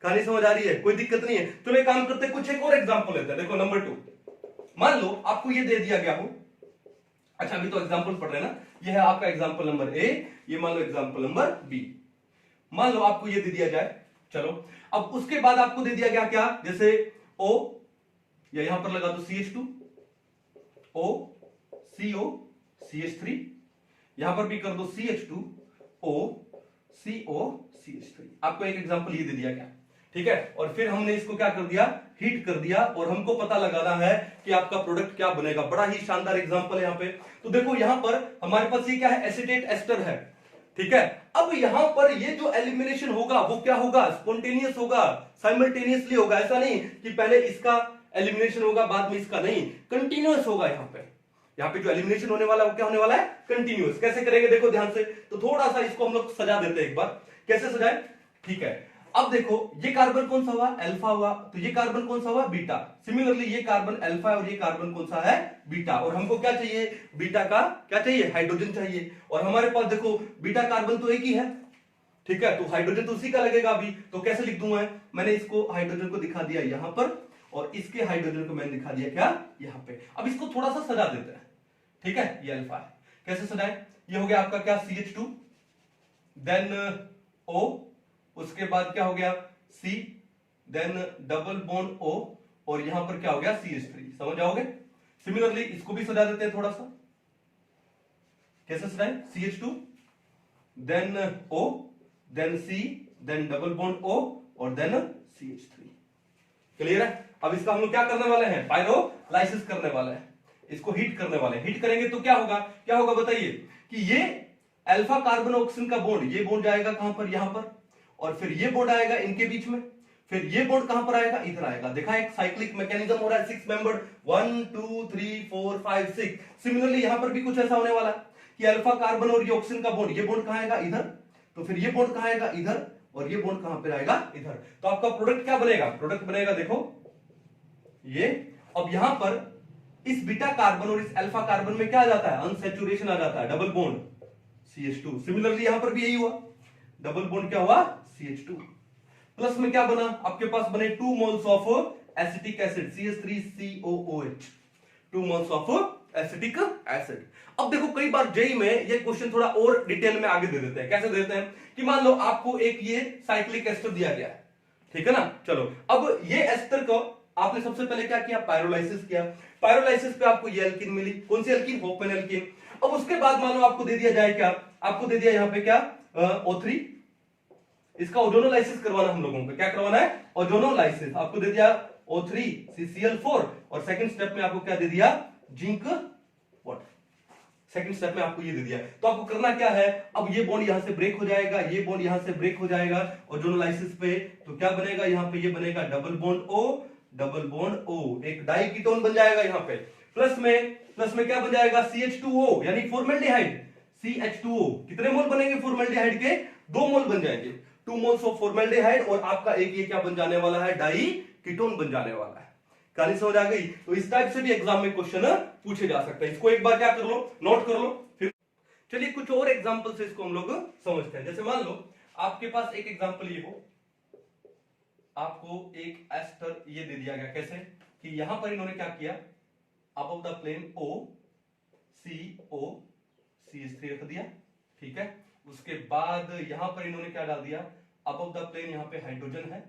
कहानी समझ आ रही है, कोई दिक्कत नहीं है। चलो एक काम करते हैं, कुछ एक और एग्जांपल लेते हैं। देखो नंबर 2, मान लो आपको ये दे दिया गया हो, अच्छा अभी तो एग्जांपल पढ़ रहे हैं ना, ये है आपका एग्जांपल नंबर ए, ये मान लो एग्जांपल नंबर बी। मान लो आपको ये दे दिया जाए, चलो अब उसके बाद आपको दे दिया गया क्या, जैसे O, या यहां पर लगा दो CH2, O, CO, CH3, यहां पर भी कर दो CH2, O, CO, CH3। आपको एक एग्जांपल ये दे दिया गया, ठीक है, और फिर हमने इसको क्या कर दिया, हीट कर दिया, और हमको पता लगाना है कि आपका प्रोडक्ट क्या बनेगा। बड़ा ही शानदार एग्जांपल है यहाँ पे। तो देखो यहां पर हमारे पास ये क्या है, एसीटेट एस्टर है। ठीक है, अब यहां पर ये जो एलिमिनेशन होगा वो क्या होगा, स्पॉन्टेनियस होगा, साइमल्टेनियसली होगा। ऐसा नहीं कि पहले इसका एलिमिनेशन होगा बाद में इसका, नहीं, कंटिन्यूअस होगा। यहाँ पे जो एलिमिनेशन होने वाला है वो क्या होने वाला है, कंटिन्यूअस। कैसे करेंगे देखो ध्यान से, तो थोड़ा सा इसको हम लोग सजा देते हैं एक बार, कैसे सजाए। ठीक है, अब देखो ये कार्बन कौन सा हुआ, अल्फा हुआ, तो ये कार्बन कौन सा हुआ, बीटा। सिमिलरली ये कार्बन अल्फा है और ये कार्बन कौन सा है, बीटा। और हमको क्या चाहिए, बीटा का क्या चाहिए, हाइड्रोजन चाहिए। और हमारे पास देखो बीटा कार्बन तो एक ही है, ठीक है, तो हाइड्रोजन तो उसी का लगेगा अभी। तो कैसे लिख दूं मैंने इसको हाइड्रोजन को दिखा दिया यहां पर, और इसके हाइड्रोजन को मैंने दिखा दिया क्या, यहां पे। अब इसको थोड़ा सा सजा देते हैं, ठीक है, ये अल्फा है, कैसे सजाए, ये हो गया आपका क्या, CH2, देन O, उसके बाद क्या हो गया C, then double bond O, और यहां पर क्या हो गया CH3। समझ जाओगे। सिमिलरली इसको भी सजा देते हैं थोड़ा सा, कैसे सजाए, CH2, then O, then C, then double bond O, और देन CH3। क्लियर है। अब इसका हम लोग क्या करने वाले हैं, पायरोलाइसिस करने वाले हैं, इसको हीट करने वाले हैं। हीट करेंगे तो क्या होगा, क्या होगा बताइए, कि ये अल्फा कार्बन ऑक्सीजन का बॉन्ड, ये बॉन्ड जाएगा कहां पर, यहां पर, और फिर ये बॉन्ड आएगा इनके बीच में, फिर ये बॉन्ड कहां पर आएगा, इधर आएगा। देखा एक साइक्लिक मैकेनिज्म हो रहा है, 6 मेंबर्ड, 1 2 3 4 5 6। सिमिलरली यहां पर भी कुछ ऐसा होने वाला है कि अल्फा कार्बन और ये ऑक्सीजन का बॉन्ड, ये बॉन्ड कहां आएगा, इधर, तो फिर ये बॉन्ड कहां आएगा, इधर, और ये बॉन्ड कहां पर आएगा, इधर। तो आपका प्रोडक्ट क्या बनेगा, प्रोडक्ट बनेगा देखो ये। अब यहां पर इस बीटा कार्बन और इस अल्फा कार्बन में क्या आ जाता है, अनसैचुरेशन आ जाता है, डबल बॉन्ड CH2। सिमिलरली यहां पर भी यही हुआ, डबल बॉन्ड क्या हुआ, CH2। प्लस में क्या बना, आपके पास बने 2 moles of acetic acid CH3COOH, 2 moles of acetic acid. अब देखो कई बार जेई में ये क्वेश्चन थोड़ा और डिटेल में आगे दे देते हैं। कैसे देते हैं कि मान लो आपको एक ये साइक्लिक एस्टर दिया गया है, ठीक है ना। चलो अब ये एस्टर को आपने सबसे पहले क्या किया, पायरोलाइसिस किया। पायरोलाइसिस पे आपको ये एल्कीन मिली, कौन सी एल्कीन, होफमैन एल्कीन। अब उसके बाद मान लो आपको दे दिया जाए क्या, आपको दे दिया यहां पे क्या, O3। इसका ओजोनोलाइसिस करवाना हम लोगों को, क्या करवाना है, ओजोनोलाइसिस। आपको दे दिया O3 CCl4 और सेकंड स्टेप में आपको क्या दे दिया, जिंक वाटर। सेकंड स्टेप में आपको ये दे दिया। तो आपको करना क्या है, अब ये बॉन्ड यहां से ब्रेक हो जाएगा, ये बॉन्ड यहां से ब्रेक हो जाएगा ओजोनोलाइसिस पे। तो क्या बनेगा, यहां पे ये बनेगा double bond O, double bond O, एक डाई कीटोन बन जाएगा यहां पे। प्लस में क्या बन जाएगा, CH2O यानी फॉर्मल्डिहाइड, CH2O। कितने मोल बनेंगे फॉर्मल्डिहाइड के, 2 मोल बन जाएंगे, 2 मोल्स ऑफ फॉर्मल्डिहाइड, और आपका एक ये क्या बन जाने वाला है, डाई कीटोन बन जाने वाला है। कहानी समझ आ गई। तो इस टाइप से भी एग्जाम में क्वेश्चन पूछे जा सकते हैं। इसको एक बार क्या कर लो, नोट कर लो। फिर चलिए कुछ और एग्जांपल से इसको हम लोग समझते हैं। जैसे मान लो आपके पास एक एग्जांपल ये हो, आपको एक एस्टर ये दे दिया गया, कैसे कि यहां पर इन्होंने क्या किया, above the plane O CO CH3 रख दिया, ठीक है। उसके बाद यहां पर इन्होंने क्या डाल दिया, अबव द प्लेन यहां पे हाइड्रोजन है,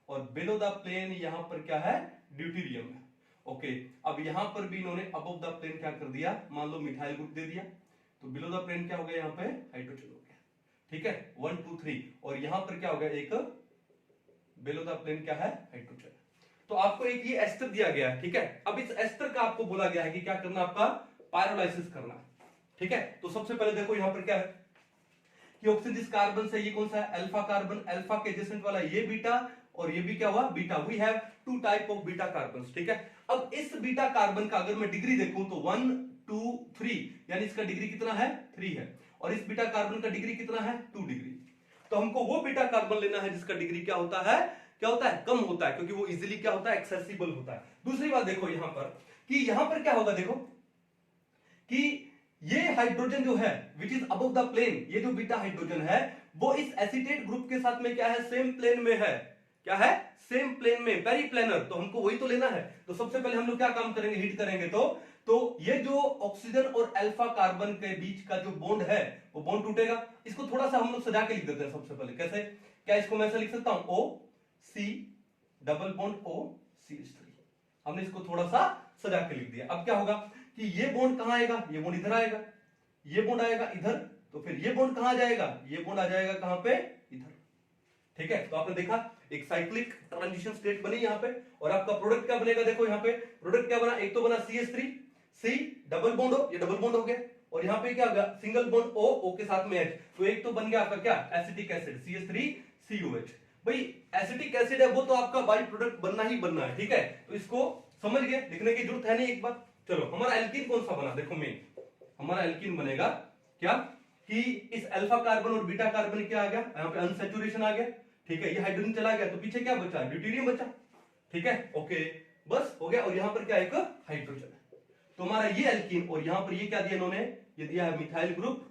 और बिलो द प्लेन यहां पर क्या है, ड्यूटेरियम है। ओके, अब यहां पर भी इन्होंने अबव द प्लेन क्या कर दिया, मान लो मिथाइल ग्रुप दे दिया, तो बिलो द प्लेन क्या हो गया, यहां पे हाइड्रोजन हो गया, ठीक है, 1 2 3। और यहां पर क्या हो गया, एक बिलो द प्लेन क्या है, हाइड्रोजन। तो आपको एक ये एस्टर दिया गया है, ठीक है। अब इस एस्टर का आपको बोला गया है कि क्या करना, आपका पायरोलाइसिस करना है, ठीक है। तो सबसे पहले देखो यहां पर क्या है कि ऑक्सीजन कार्बन से ये कौन सा है, अल्फा कार्बन, अल्फा के एडजेसेंट वाला ये बीटा, और ये भी क्या हुआ, beta. We have 2 type of beta carbon, ठीक है। अब इस बीटा कार्बन का अगर मैं डिग्री देखूं तो 1 2 3, यानी इसका डिग्री कितना है, 3 है, और इस बीटा कार्बन का डिग्री कितना है, 2 डिग्री। तो हमको वो बीटा कार्बन लेना है जिसका डिग्री क्या होता है, कम होता है, क्योंकि वो इजीली क्या होता है, एक्सेसिबल होता है। दूसरी बात देखो यहां पर कि यहां पर क्या होगा, देखो कि ये हाइड्रोजन जो है which is above the plane, ये जो बीटा हाइड्रोजन है वो इस एसीटेट ग्रुप के साथ में क्या है, सेम प्लेन में है। क्या है, सेम प्लेन में, पेरीप्लेनर। तो हमको वही तो लेना है। तो सबसे पहले हम लोग क्या काम करेंगे, हीट करेंगे। तो ये जो ऑक्सीजन और अल्फा कार्बन के बीच का जो बॉन्ड है वो बॉन्ड टूटेगा। इसको थोड़ा सा हम लोग सजा के लिख देते हैं सबसे पहले। कैसे, क्या इसको मैं ऐसे लिख सकता हूं, O C double bond O CH3। हमने इसको थोड़ा सा सजा के लिख दिया। अब क्या होगा कि ये बॉन्ड कहां आएगा, ये बॉन्ड इधर आएगा, ये बॉन्ड आएगा इधर, तो फिर ये बॉन्ड कहां जाएगा, ये बॉन्ड आ जाएगा कहां पे, इधर, ठीक है। तो आपने देखा एक साइक्लिक ट्रांजिशन स्टेट बनी यहां पे, और आपका प्रोडक्ट क्या बनेगा, देखो यहां पे प्रोडक्ट क्या बना, एक तो बना CH3 C डबल बॉन्ड हो, ये डबल बॉन्ड हो गया, और यहां पे क्या हो गया, सिंगल बॉन्ड O के साथ में H। तो एक तो बन गया आपका क्या, एसिटिक एसिड CH3COH। भाई एसिटिक एसिड है वो तो आपका बाई प्रोडक्ट बनना ही बनना है, ठीक है। तो इसको समझ गए, लिखने की जरूरत है नहीं एक बार। चलो हमारा एल्कीन कौन सा बना, देखो मेन हमारा एल्कीन बनेगा क्या कि इस अल्फा कार्बन और बीटा कार्बन क्या आ गया, यहां पे अनसैचुरेशन आ गया, ठीक है। ये हाइड्रोजन चला गया तो पीछे क्या बचा, ड्यूटेरियम बचा, ठीक है। ओके बस हो गया। और यहां पर क्या, एक हाइड्रोजन है। तो हमारा ये एल्कीन, और यहां पर ये क्या दिया इन्होंने, ये दिया है मिथाइल ग्रुप,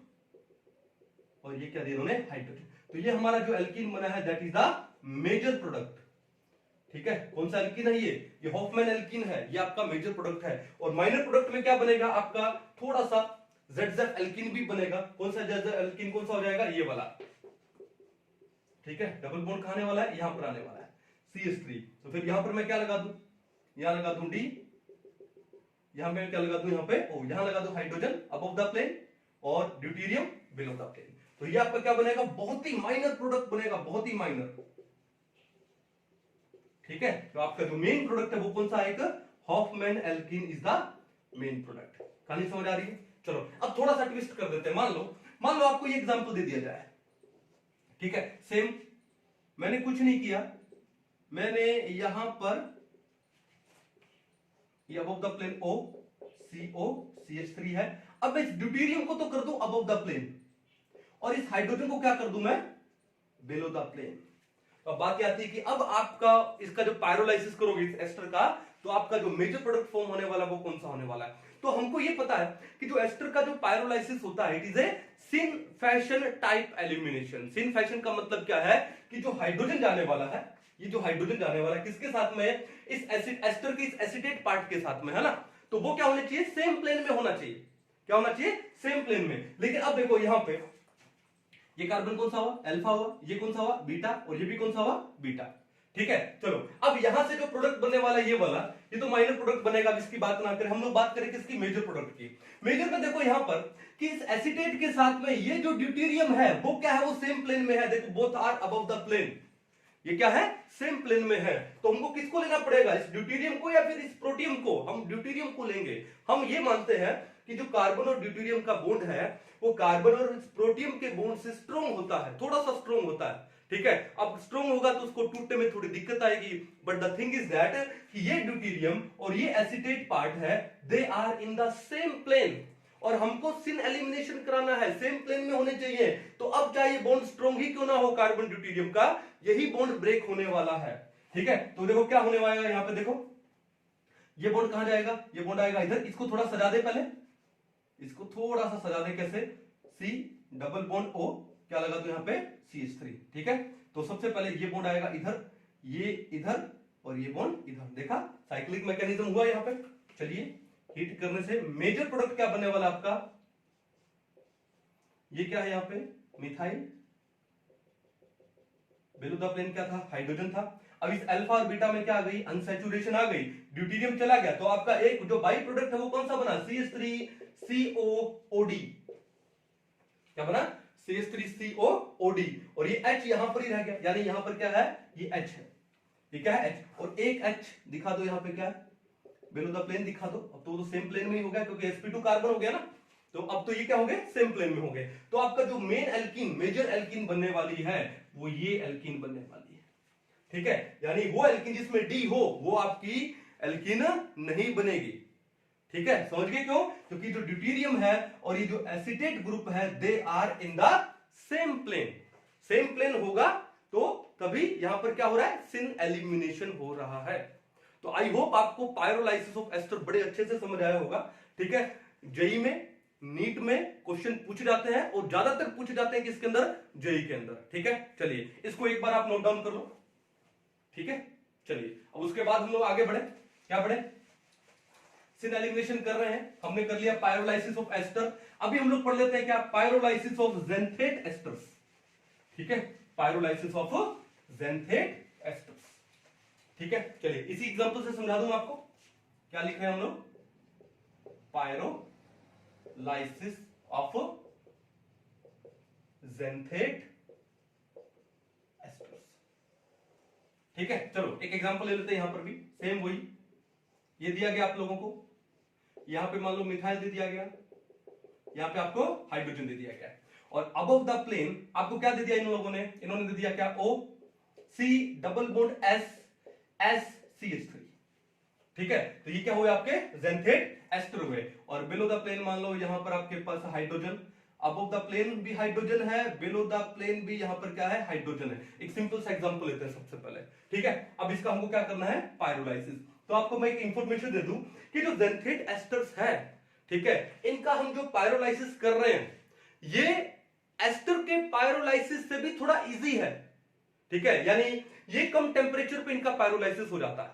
और ये क्या दिया इन्होंने, हाइड्रोजन। तो ये हमारा जो एल्कीन बना है that is the major product, ठीक है। कौन सा एल्कीन है, ये हॉफमैन एल्कीन है, ये आपका मेजर प्रोडक्ट है। और माइनर प्रोडक्ट में क्या बनेगा आपका, थोड़ा सा ZZ एल्कीन भी बनेगा। कौन सा ZZ एल्कीन, कौन सा हो जाएगा, ये वाला, ठीक है। डबल बॉन्ड कहां आने वाला है, यहां पर आने वाला है CH3। तो फिर यहां पर मैं क्या लगा दूं, यहां लगा दूं D, यहां मैं क्या लगा दूं, यहां पे O, यहां लगा दूं हाइड्रोजन अबव द प्लेन और ड्यूटेरियम बिलो द प्लेन। तो ये आपका क्या बनेगा, बहुत ही माइनर प्रोडक्ट बनेगा, बहुत ही माइनर, ठीक है। तो आपका जो मेन प्रोडक्ट है वो कौन सा आएगा, Hofmann alkene is the main product. कहानी समझ आ रही है। चलो अब थोड़ा सा ट्विस्ट कर देते हैं। मान लो आपको ये एग्जांपल दे दिया जाए, ठीक है। सेम मैंने कुछ नहीं किया, मैंने यहां पर ये above the plane O CO CH3 है। अब मैं ड्यूटेरियम को तो कर दूं अबव द प्लेन, और इस हाइड्रोजन को क्या कर दूं मैं, बिलो द प्लेन। अब बात क्या आती है कि अब आपका इसका जो पायरोलाइसिस करोगे इस एस्टर का, तो आपका जो मेजर प्रोडक्ट फॉर्म होने वाला वो कौन सा होने वाला है। तो हमको ये पता है कि जो एस्टर का जो पायरोलाइसिस होता है, it is a syn fashion type elimination. Syn fashion का मतलब क्या है कि जो हाइड्रोजन जाने वाला है, ये जो हाइड्रोजन जाने वाला है किसके साथ में, इस एसिड एस्टर के इस एसिटेट पार्ट के साथ में, है ना। तो वो क्या होना चाहिए, सेम प्लेन में होना चाहिए। क्या होना चाहिए, सेम प्लेन में। लेकिन अब देखो यहां पे ये कार्बन कौन सा हुआ, अल्फा हुआ, ये कौन सा हुआ, बीटा, और ये भी कौन सा हुआ, बीटा। ठीक है, चलो अब यहां से जो प्रोडक्ट बनने वाला ये वाला, ये तो माइनर प्रोडक्ट बनेगा, इसकी बात ना करें, हम लोग बात करें किसकी, मेजर प्रोडक्ट की। मेजर में देखो यहां पर कि इस एसिटेट के साथ में ये जो ड्यूटेरियम है वो क्या है, वो सेम प्लेन में है। देखो both are above the plane, ये क्या है, सेम प्लेन में है। तो हमको किसको लेना पड़ेगा, इस ड्यूटेरियम को या फिर इस प्रोटियम को। हम ड्यूटेरियम को लेंगे। हम ये मानते हैं कि जो कार्बन और ड्यूटेरियम का बॉन्ड है वो कार्बन और प्रोटियम के बॉन्ड से स्ट्रॉन्ग होता है, थोड़ा सा स्ट्रॉन्ग होता है। ठीक है, अब स्ट्रॉन्ग होगा तो उसको टूटने में थोड़ी दिक्कत आएगी, but the thing is that कि ये ड्यूटेरियम और ये एसिटेट पार्ट है, they are in the same plane, और हमको सिन एलिमिनेशन कराना है, सेम प्लेन में होने चाहिए। तो अब चाहे बॉन्ड स्ट्रॉन्ग ही क्यों ना हो कार्बन ड्यूटेरियम का, यही बॉन्ड ब्रेक होने वाला है। ठीक है, तो देखो क्या होने वाला है, यहां पे देखो ये बॉन्ड कहां जाएगा, ये बॉन्ड आएगा इधर। इसको थोड़ा सजा दे, पहले इसको थोड़ा सा सजा दे, कैसे, सी डबल बॉन्ड ओ, क्या लगा तो यहां पे CH3। ठीक है, तो सबसे पहले ये बॉन्ड आएगा इधर, ये इधर, और ये बॉन्ड इधर। देखा साइक्लिक मैकेनिज्म हुआ यहां पे। चलिए, हीट करने से मेजर प्रोडक्ट क्या बनने वाला आपका, ये क्या है यहां पे, मिथाइल, बिलो द प्लेन क्या था, हाइड्रोजन था। अब इस अल्फा और बीटा में क्या आ गई, अनसैचुरेशन आ गई, ड्यूटेरियम चला गया, तो आपका एक जो बाई प्रोडक्ट है वो कौन सा बना, CH3COOD। क्या बना, CH3COOD, और ये H यहां पर ही रह गया, यानी यहां पर क्या है, ये H है, ये क्या है, H, और एक H दिखा दो यहां पे, क्या है, बिलो द प्लेन दिखा दो। अब तो सेम प्लेन में ही हो गया, क्योंकि sp2 कार्बन हो गया ना, तो अब तो ये क्या हो गए, सेम प्लेन में हो गए। तो आपका जो मेन एल्कीन, मेजर एल्कीन बनने वाली है वो ये एल्कीन बनने वाली है। ठीक है, यानी वो एल्कीन जिसमें D हो वो आपकी एल्कीन नहीं बनेगी। ठीक है, समझ गए क्यों, क्योंकि जो ड्यूटेरियम है और ये जो एसिटेट ग्रुप है, they are in the same plane. Same plane होगा तो तभी यहां पर क्या हो रहा है, सिन एलिमिनेशन हो रहा है। तो आई होप आपको पायरोलाइसिस ऑफ एस्टर बड़े अच्छे से समझ आया होगा। ठीक है, जेई में, नीट में क्वेश्चन पूछे जाते हैं, और ज्यादातर पूछे जाते हैं किसके अंदर, जेई के अंदर। ठीक है, चलिए इसको एक बार आप नोट डाउन कर लो। ठीक है, चलिए अब उसके बाद हम लोग आगे बढ़े, क्या बढ़े, सिन एलिमिनेशन कर रहे हैं, हमने कर लिया पायरोलाइसिस ऑफ एस्टर। अभी हम लोग पढ़ लेते हैं क्या, पायरोलाइसिस ऑफ ज़ेंथेट एस्टर्स। ठीक है, पायरोलाइसिस ऑफ ज़ेंथेट एस्टर्स। ठीक है, चलिए इसी एग्जांपल से समझा दूं आपको, क्या लिख रहे हैं हम लोग, पायरोलाइसिस ऑफ ज़ेंथेट एस्टर्स। ठीक है, चलो एक एग्जांपल ले लेते हैं, यहां पर भी सेम वही, ये दिया गया आप लोगों को, यहां पे मान लो मिथाइल दे दिया गया, यहां पे आपको हाइड्रोजन दे दिया गया, और अबव द प्लेन आपको क्या दे दिया इन लोगों ने, इन्होंने दे दिया क्या, O C double bond S CH3। ठीक है, तो ये क्या हुए आपके ज़ेंथेट एस्टर हुए, और बिलो द प्लेन मान लो यहां पर आपके पास हाइड्रोजन, अबव द प्लेन भी हाइड्रोजन है, बिलो द प्लेन भी यहां पर क्या है, हाइड्रोजन है। एक सिंपल सा एग्जांपल लेते हैं सबसे पहले। ठीक है, अब इसका हमको क्या करना है, पायरोलाइसिस। तो आपको मैं एक इंफॉर्मेशन दे दूं कि जो ज़ेंथेट एस्टर्स है, ठीक है, इनका हम जो पायरोलाइसिस कर रहे हैं, ये एस्टर के पायरोलाइसिस से भी थोड़ा इजी है। ठीक है, यानी ये कम टेम्परेचर पे इनका पायरोलाइसिस हो जाता है।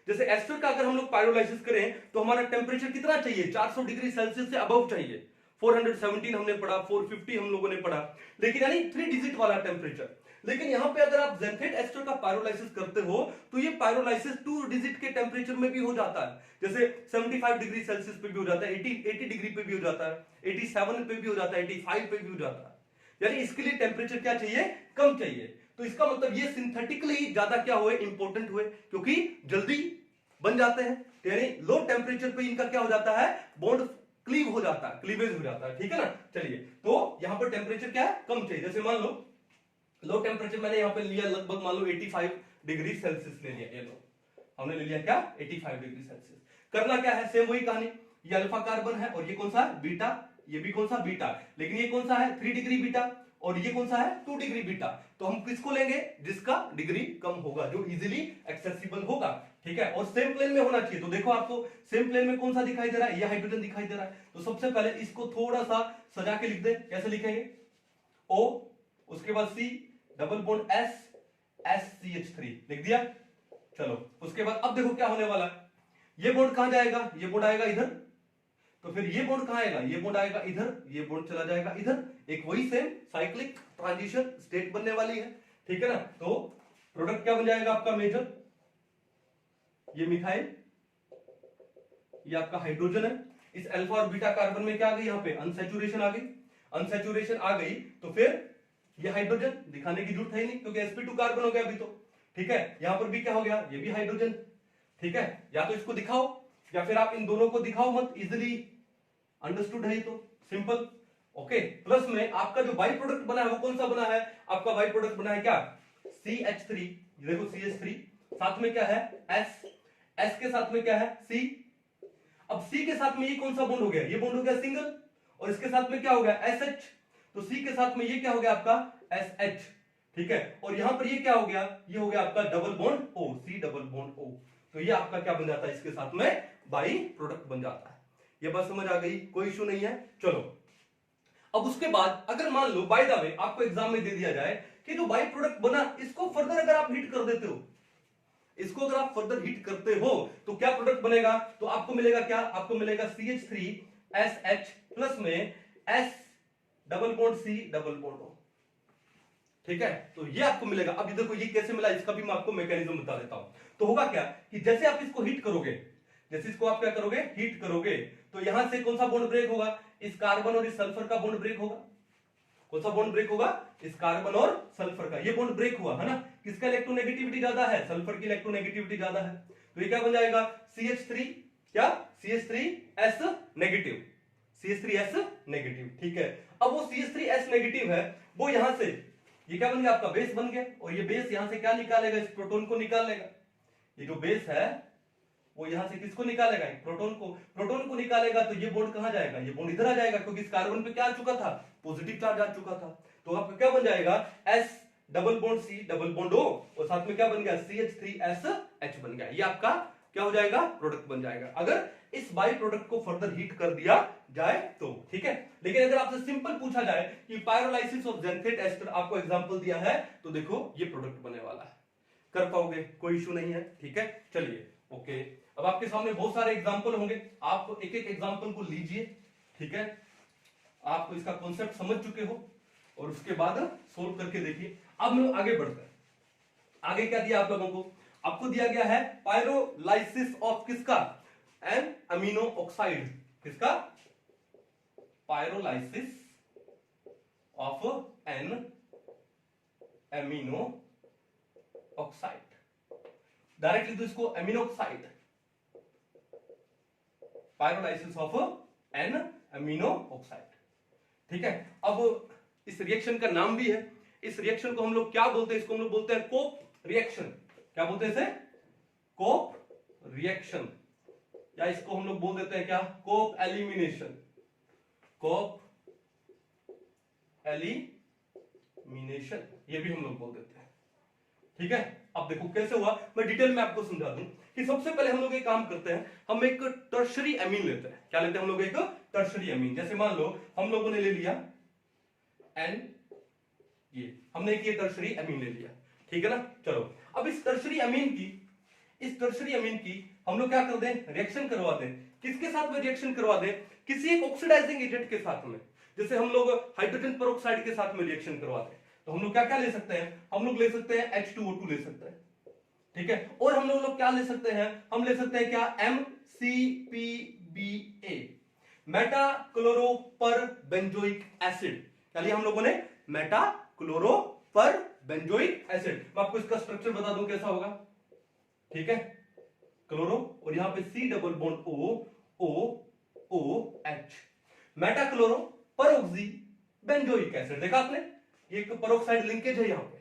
जैसे एस्टर का अगर हम लोग पायरोलाइसिस करें तो हमारा टेम्परेचर कितना चाहिए, 400 डिग्री सेल्सियस से अबव चाहिए। 417 हमने पढ़ा, 450 हम लोगों ने पढ़ा, लेकिन यानी 3 डिजिट वाला टेम्परेचर। लेकिन यहां पे अगर आप ज़ेंथेट एस्टर का पायरोलाइसिस करते हो तो ये पायरोलाइसिस 2 डिजिट के टेम्परेचर में भी हो जाता है। जैसे 75 डिग्री सेल्सियस पे भी हो जाता है, 80 डिग्री पे भी हो जाता है, 87 पे भी हो जाता है, 85 पे भी हो जाता है। यानी इसके लिए टेम्परेचर क्या चाहिए, कम चाहिए। तो इसका मतलब ये सिंथेटिकली ज्यादा क्या हुए, इंपॉर्टेंट हुए, क्योंकि जल्दी बन जाते हैं। यानी लो टेम्परेचर पे इनका क्या हो जाता है, बॉन्ड क्लीव हो जाता है, क्लीवेज हो जाता है। ठीक है ना, चलिए तो यहां पर टेम्परेचर क्या है, कम चाहिए। जैसे मान लो लो टेम्परेचर मैंने यहां पे लिया लगभग मान लो 85 डिग्री सेल्सियस ले लिया, ये लो हमने ले लिया क्या, 85 डिग्री सेल्सियस। करना क्या है, सेम वही कहानी, ये अल्फा कार्बन है और ये कौन सा, बीटा, ये भी कौन सा, बीटा, लेकिन ये कौन सा है, 3 डिग्री बीटा, और ये कौन सा है 2 डिग्री बीटा। तो हम किसको लेंगे जिसका डिग्री कम होगा, जो इजीली एक्सेसिबल होगा, ठीक है, और सेम प्लेन में होना चाहिए। तो देखो आपको सेम प्लेन में कौन सा दिखाई दे रहा है, ये हाइड्रोजन दिखाई दे रहा है। तो सबसे पहले इसको थोड़ा सा सजा के लिख दे, कैसे लिखेंगे, O, उसके बाद C double bond S SCH3 लिख दिया। चलो उसके बाद अब देखो क्या होने वाला है, ये बॉन्ड कहां जाएगा, ये बॉन्ड आएगा इधर, तो फिर ये बॉन्ड कहां आएगा, ये बॉन्ड आएगा इधर, ये बॉन्ड चला जाएगा इधर, एक वही सेम साइक्लिक ट्रांजिशन स्टेट बनने वाली है, ठीक है ना। तो प्रोडक्ट क्या बन जाएगा आपका मेजर, ये मिथाइल, ये आपका हाइड्रोजन है। इस अल्फा और बीटा कार्बन में क्या आ गई, यहां पे अनसैचुरेशन आ गई, अनसैचुरेशन आ गई तो फिर ये हाइड्रोजन दिखाने की जरूरत है ही नहीं क्योंकि sp2 कार्बन हो गया अभी तो, ठीक है। यहां पर भी क्या हो गया, ये भी हाइड्रोजन, ठीक है। या तो इसको दिखाओ या फिर आप इन दोनों को दिखाओ मत, इजिली अंडरस्टूड है ये तो, सिंपल, ओके। प्लस में आपका जो बाई प्रोडक्ट बना है वो कौन सा बना है, आपका बाई प्रोडक्ट बना है क्या, CH3, देखो CH3, साथ में क्या है S, S के साथ में क्या है C। अब C के साथ में ये कौन सा बॉन्ड हो गया, ये बॉन्ड हो गया सिंगल, और इसके साथ में क्या हो गया SH, तो C के साथ में ये क्या हो गया आपका SH, ठीक है। और यहां पर ये क्या हो गया, ये हो गया आपका double bond O, C double bond O। तो ये आपका क्या बन जाता है, इसके साथ में बाई प्रोडक्ट बन जाता है। ये बात समझ आ गई, कोई इशू नहीं है। चलो अब उसके बाद अगर मान लो बाय द वे आपको एग्जाम में दे दिया जाए कि जो बाई प्रोडक्ट बना इसको फर्दर अगर आप हीट कर देते हो, इसको अगर आप फर्दर हीट करते हो तो क्या प्रोडक्ट बनेगा, तो आपको मिलेगा क्या, आपको मिलेगा CH3SH प्लस में S double bond C double bond O, ठीक है। तो ये आपको मिलेगा। अब देखो ये कैसे मिला, इसका भी मैं आपको मैकेनिज्म बता देता हूं। तो होगा क्या कि जैसे आप इसको हीट करोगे, जैसे इसको आप क्या करोगे, हीट करोगे, तो यहां से कौन सा बॉन्ड ब्रेक होगा, इस कार्बन और इस सल्फर का बॉन्ड ब्रेक होगा। कौन सा बॉन्ड ब्रेक होगा, इस कार्बन और सल्फर का, ये बॉन्ड ब्रेक हुआ है ना। किसका इलेक्ट्रोनेगेटिविटी ज्यादा है, सल्फर की इलेक्ट्रोनेगेटिविटी ज्यादा है, तो ये क्या बन जाएगा CH3 क्या, CH3S नेगेटिव, CH3S नेगेटिव, ठीक है। अब वो CH3S नेगेटिव है, वो यहां से ये क्या बन गया, आपका बेस बन गया, और ये बेस यहां से क्या निकालेगा, इस प्रोटॉन को निकाल लेगा। ये जो बेस है वो यहां से किसको निकालेगा, प्रोटॉन को, प्रोटॉन को निकालेगा, तो ये बॉन्ड कहां जाएगा, ये बॉन्ड इधर आ जाएगा क्योंकि इस कार्बन पे क्या आ चुका था, पॉजिटिव चार्ज आ चुका था। तो आपका क्या बन जाएगा, S double bond C double bond O, और साथ में क्या बन गया CH3SH बन गया। ये आपका क्या हो जाएगा, प्रोडक्ट बन जाएगा, अगर इस बाई प्रोडक्ट को फर्दर हीट कर दिया जाए तो, ठीक है। लेकिन अगर आपसे सिंपल पूछा जाए कि पायरोलाइसिस ऑफ ज़ैंथेट एस्टर, आपको एग्जांपल दिया है, तो देखो ये प्रोडक्ट बनने वाला है, कर पाओगे, कोई इशू नहीं है, ठीक है। चलिए ओके, अब आपके सामने बहुत सारे एग्जांपल होंगे, आप एक एक एग्जांपल को लीजिए, ठीक है। आप इसका कॉन्सेप्ट समझ चुके हो और उसके बाद सोल्व करके देखिए। अब हम लोग आगे बढ़ते हैं। आगे क्या दिया आप लोगों को, आपको दिया गया है पायरोलाइसिस ऑफ किसका, एन अमीनो ऑक्साइड, किसका, pyrolysis of an amino oxide, direct लिख दो इसको amino oxide, pyrolysis of an amino oxide, ठीक है। अब इस रिएक्शन का नाम भी है, इस रिएक्शन को हम लोग क्या बोलते हैं, इसको हम लोग बोलते हैं कोप रिएक्शन। क्या बोलते हैं इसे, कोप रिएक्शन, या इसको हम लोग बोल देते हैं क्या, कोप एलिमिनेशन, कोप एलिमिनेशन, ये भी हम लोग बोल देते हैं, ठीक है। अब देखो कैसे हुआ, मैं डिटेल में आपको समझा दूं कि सबसे पहले हम लोग एक काम करते हैं, हम एक टर्शरी अमीन लेते हैं। क्या लेते हैं हम लोग, एक टर्शरी अमीन। जैसे मान लो हम लोगों ने ले लिया एन, ये हमने एक ये टर्शरी अमीन ले लिया, ठीक है ना। चलो अब इस टर्शरी अमीन की, इस टर्शरी अमीन की हम लोग क्या कर दें, रिएक्शन करवा दें। किसके साथ में रिएक्शन करवा दें, किसी एक ऑक्सीडाइजिंग एजेंट के साथ में। जैसे हम लोग हाइड्रोजन पेरोक्साइड के साथ में रिएक्शन करवा दें, तो हम लोग क्या क्या ले सकते हैं, हम लोग ले सकते हैं H2O2 ले सकते हैं, ठीक है। और हम लोग क्या ले सकते हैं, हम ले सकते हैं क्या, MCPBA, मेटा क्लोरो पर बेंजोइक एसिड। क्या लिया हम लोगों ने, मेटा क्लोरो पर बेंजोइक एसिड। मैं आपको इसका स्ट्रक्चर बता दूं कैसा होगा, ठीक है, क्लोरो और यहां पे C double bond OH, Meta chloro peroxy benzoic acid. देखा आपने, ये एक परोक्साइड लिंकेज है यहां पे,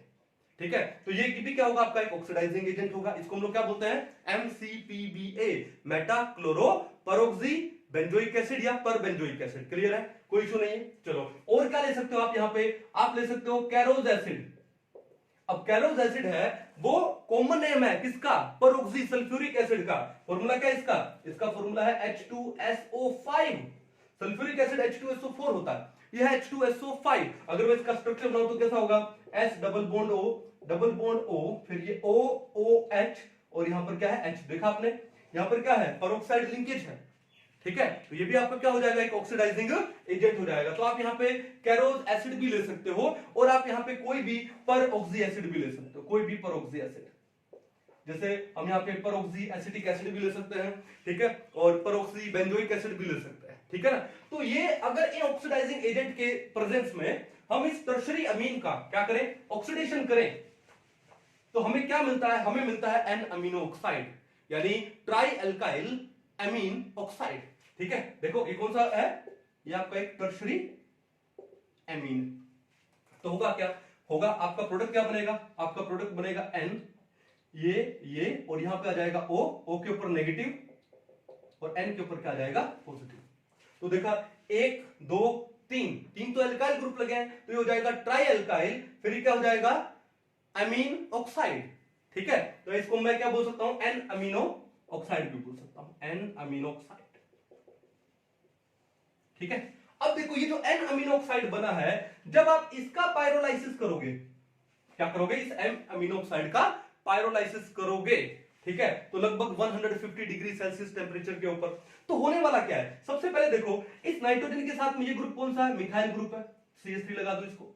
ठीक है। तो ये भी क्या होगा, आपका एक ऑक्सीडाइजिंग एजेंट होगा। इसको हम लोग क्या बोलते हैं, MCPBA, Meta chloro peroxy benzoic acid या पर बेंजोइक एसिड। क्लियर है, कोई इशू नहीं है। चलो और क्या ले सकते हो आप, यहां पे आप ले सकते हो कैरोज एसिड। अब कैरोज एसिड है वो कॉमन नेम है किसका, परऑक्सी सल्फ्यूरिक एसिड का। फॉर्मूला क्या है इसका, इसका फॉर्मूला है H2SO5। सल्फ्यूरिक एसिड H2SO4 होता है, यह है H2SO5। अगर मैं इसका स्ट्रक्चर बनाऊं तो कैसा होगा, S डबल बॉन्ड O, फिर ये OH और यहां पर क्या है H। देखा आपने, यहां पर क्या है, पेरोक्साइड लिंकेज है। ठीक है, तो ये भी आपका क्या हो जाएगा, एक ऑक्सीडाइजिंग एजेंट हो जाएगा। तो आप यहाँ पे कैरोज एसिड भी ले सकते हो और आप यहाँ पे कोई भी पर ऑक्सी एसिड भी ले सकते हो, कोई भी पर ऑक्सी एसिड। जैसे हम यहाँ पे पर ऑक्सी एसिटिक एसिड भी ले सकते हैं, ठीक है, और पर ऑक्सी बेंजोइक एसिड भी ले सकते हैं, ठीक है ना। तो ये अगर इन ऑक्सीडाइजिंग एजेंट के प्रेजेंस में हम इस टर्शरी अमीन का क्या करें, ऑक्सीडेशन करें, तो हमें क्या मिलता है, हमें मिलता है एन अमीनो ऑक्साइड, यानी ट्राई एल्काइल अमीन ऑक्साइड। ठीक है, देखो ये कौन सा है, ये आपका एक टर्शरी एमीन। तो होगा क्या, होगा आपका प्रोडक्ट क्या बनेगा, आपका प्रोडक्ट बनेगा एन, ये और यहां पे आ जाएगा ओ के ऊपर नेगेटिव और एन के ऊपर क्या आ जाएगा, पॉजिटिव। तो देखा 1 2 3 तो एल्काइल ग्रुप लगे हैं, तो ये हो जाएगा ट्राई एल्काइल, फिर क्या हो जाएगा अमीन ऑक्साइड। ठीक है, तो इसको मैं क्या बोल सकता हूं, एन अमीनो ऑक्साइड भी बोल सकता हूं, एन अमीनो ऑक्साइड। ठीक है, अब देखो ये जो एन अमीनो ऑक्साइड बना है, जब आप इसका पायरोलाइसिस करोगे, क्या करोगे, इस एन अमीनो ऑक्साइड का पायरोलाइसिस करोगे, ठीक है, तो लगभग 150 डिग्री सेल्सियस टेम्परेचर के ऊपर, तो होने वाला क्या है, सबसे पहले देखो इस नाइट्रोजन के साथ में ये ग्रुप कौन सा है, मिथाइल ग्रुप है, CH3 लगा दो इसको।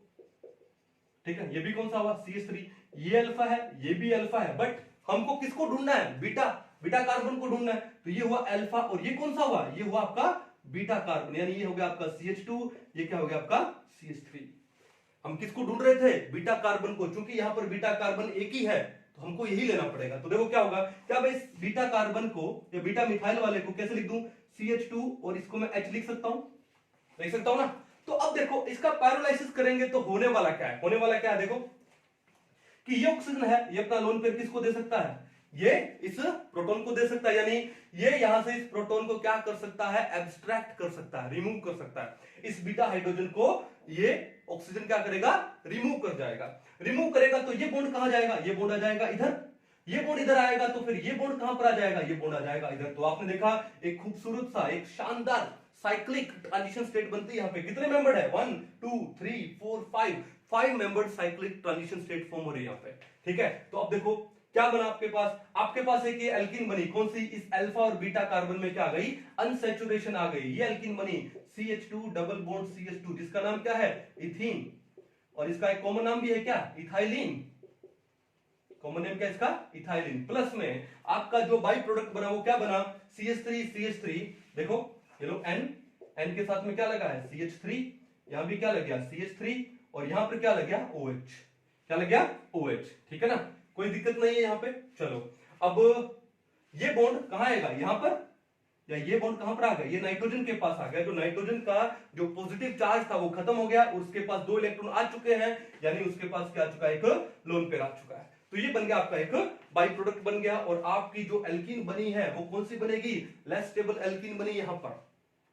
ठीक है, ये भी कौन सा हुआ, CH3, ये अल्फा है, ये भी अल्फा है, बट हमको किसको ढूंढना है, बीटा कार्बन को ढूंढना है, तो ये हुआ अल्फा और ये कौन सा हुआ, ये हुआ आपका बीटा कार्बन, यानी ये हो गया आपका CH2, ये क्या हो गया आपका CH3। हम किसको ढूंढ रहे थे, बीटा कार्बन को, क्योंकि यहां पर बीटा कार्बन एक ही है तो हमको यही लेना पड़ेगा। तो देखो क्या होगा, क्या मैं इस बीटा कार्बन को या बीटा मिथाइल वाले को कैसे लिख दूं, CH2 और इसको मैं H लिख सकता हूं, लिख सकता हूं ना। तो अब देखो इसका पायरोलाइसिस करेंगे तो होने वाला क्या है, होने वाला क्या है, देखो कि ये ऑक्सीजन है, ये अपना लोन पेयर किसको दे सकता है, ये इस प्रोटॉन को दे सकता है, यानी ये यहां से इस प्रोटॉन को क्या कर सकता है, एब्स्ट्रैक्ट कर सकता है, रिमूव कर सकता है। इस बीटा हाइड्रोजन को ये ऑक्सीजन क्या करेगा, रिमूव कर जाएगा। रिमूव करेगा तो ये बॉन्ड कहां जाएगा, ये बॉन्ड आ जाएगा इधर, ये बॉन्ड इधर आएगा, तो फिर ये बॉन्ड कहां पर आ जाएगा, ये बॉन्ड आ जाएगा इधर। तो आपने देखा एक खूबसूरत सा, एक शानदार साइक्लिक ट्रांजिशन स्टेट बनती है। यहां पे कितने मेंबर है, 1 2 3 4 5 membered cyclic transition state form हो रही है यहां पे। ठीक है, तो अब देखो क्या बना आपके पास एक ये एल्कीन बनी, कौन सी, इस अल्फा और बीटा कार्बन में क्या आ गई, अनसैचुरेशन आ गई, ये एल्कीन बनी CH2 डबल बॉन्ड CH2, जिसका नाम क्या है, इथीन, और इसका एक कॉमन नाम भी है क्या, इथाइलिन। कॉमन नेम क्या इसका, इथाइलिन। प्लस में आपका जो बाई प्रोडक्ट बना वो क्या बना, CH3 देखो ये लो N के साथ में क्या लगा है, CH3, यहां भी क्या लग गया CH3 और यहां पर क्या लग गया OH, क्या लग गया OH। ठीक है ना, कोई दिक्कत नहीं है यहां पे। चलो अब ये बॉन्ड कहां आएगा, यहां पर, या ये बॉन्ड कहां पर आ गया, ये नाइट्रोजन के पास आ गया। जो नाइट्रोजन का जो पॉजिटिव चार्ज था वो खत्म हो गया, उसके पास 2 इलेक्ट्रॉन आ चुके हैं, यानी उसके पास क्या आ चुका है, एक लोन पेयर आ चुका है। तो ये बन गया आपका एक बाई प्रोडक्ट बन गया, और आपकी जो एल्कीन बनी है वो कौन सी बनेगी, लेस स्टेबल एल्कीन बनी यहां पर,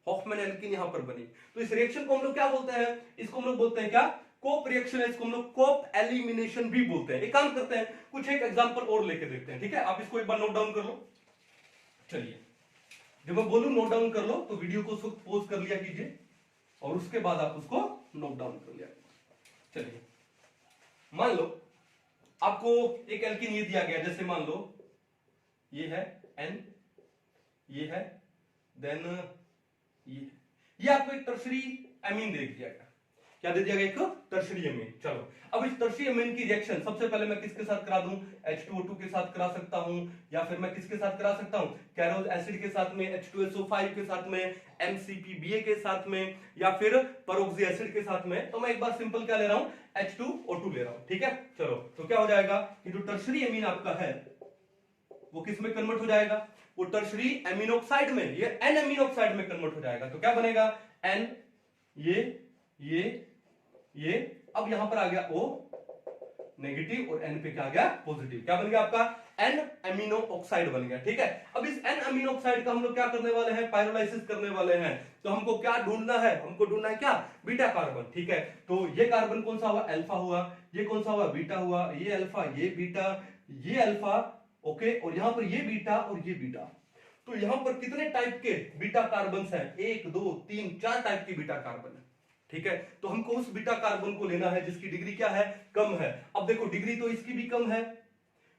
हॉफमैन एल्कीन यहां पर बनी। तो इस रिएक्शन को हम लोग क्या बोलते हैं, इसको हम लोग बोलते हैं क्या, कोप रिएक्शन है, इसको हम लोग कोप एलिमिनेशन भी बोलते हैं। एक काम करते हैं, कुछ एक एग्जांपल और लेके देखते हैं। ठीक है, आप इसको एक बार नोट डाउन कर लो। चलिए जब मैं बोलूं नोट डाउन कर लो तो वीडियो को उस वक्त पॉज कर लिया कीजिए और उसके बाद आप उसको नोट डाउन कर लिया। चलिए मान लो आपको एक एल्कीन ये दिया गया, जैसे मान लो ये है N, ये है, देन ये आपको एक टर्शरी अमीन दे दिया गया, क्या दे दिया गया, एक टर्शरी अमीन। चलो अब इस टर्शरी अमीन की रिएक्शन सबसे पहले मैं किसके साथ करा दूं, H2O2 के साथ करा सकता हूं, या फिर मैं किसके साथ करा सकता हूं, कैरोज एसिड के साथ में, H2SO5 के साथ में, MCPBA के साथ में, या फिर परऑक्सी एसिड के साथ में। तो मैं एक बार सिंपल क्या ले रहा हूं, H2O2 ले रहा हूं। ठीक है, चलो तो क्या हो जाएगा कि जो टर्शरी अमीन आपका है वो किस में कन्वर्ट हो जाएगा, वो टर्शरी एमीनो ऑक्साइड में, ये एन एमीनो ऑक्साइड में कन्वर्ट हो जाएगा। तो क्या बनेगा, एन, ये अब यहां पर आ गया O नेगेटिव और N पे क्या आ गया, पॉजिटिव। क्या बन गया आपका एन अमीनो ऑक्साइड बन गया। ठीक है, अब इस एन अमीनो ऑक्साइड का हम लोग क्या करने वाले हैं, पायरोलाइसिस करने वाले हैं। तो हमको क्या ढूंढना है, हमको ढूंढना है क्या, बीटा कार्बन। ठीक है, तो ये कार्बन कौन सा हुआ, अल्फा हुआ, ये कौन सा हुआ, बीटा हुआ, ये अल्फा, ये बीटा, ये अल्फा, ओके, और यहां पर ये बीटा और ये बीटा। तो यहां पर कितने टाइप के बीटा कार्बन हैं, 1 2 3 4 टाइप के बीटा कार्बन है। ठीक है, तो हमको उस बीटा कार्बन को लेना है जिसकी डिग्री क्या है, कम है। अब देखो डिग्री तो इसकी भी कम है,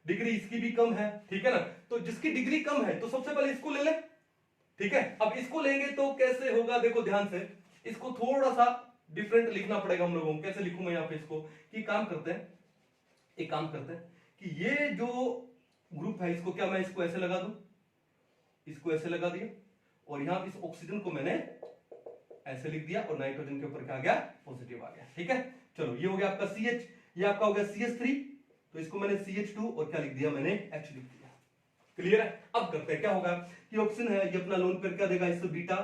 डिग्री इसकी भी कम है, ठीक है ना, तो जिसकी डिग्री कम है तो सबसे पहले इसको ले ले। ठीक है, अब इसको लेंगे तो कैसे होगा, देखो ध्यान से, इसको थोड़ा सा डिफरेंट लिखना पड़ेगा हम लोगों को। कैसे लिखूंगा यहां पे इसको, कि काम करते हैं, एक काम करते हैं कि ये जो ग्रुप है इसको क्या मैं इसको ऐसे लगा दूं, इसको ऐसे लगा दिया, और यहां इस ऑक्सीजन को मैंने ऐसे लिख दिया, और नाइट्रोजन के ऊपर क्या आ गया, पॉजिटिव आ गया। ठीक है, चलो ये हो गया आपका CH, ये आपका हो गया CH3, तो इसको मैंने CH2 और क्या लिख दिया, मैंने H लिख दिया। क्लियर है, अब करते हैं क्या होगा कि ऑक्सीजन है, ये अपना लोन पेयर क्या देगा, इससे बीटा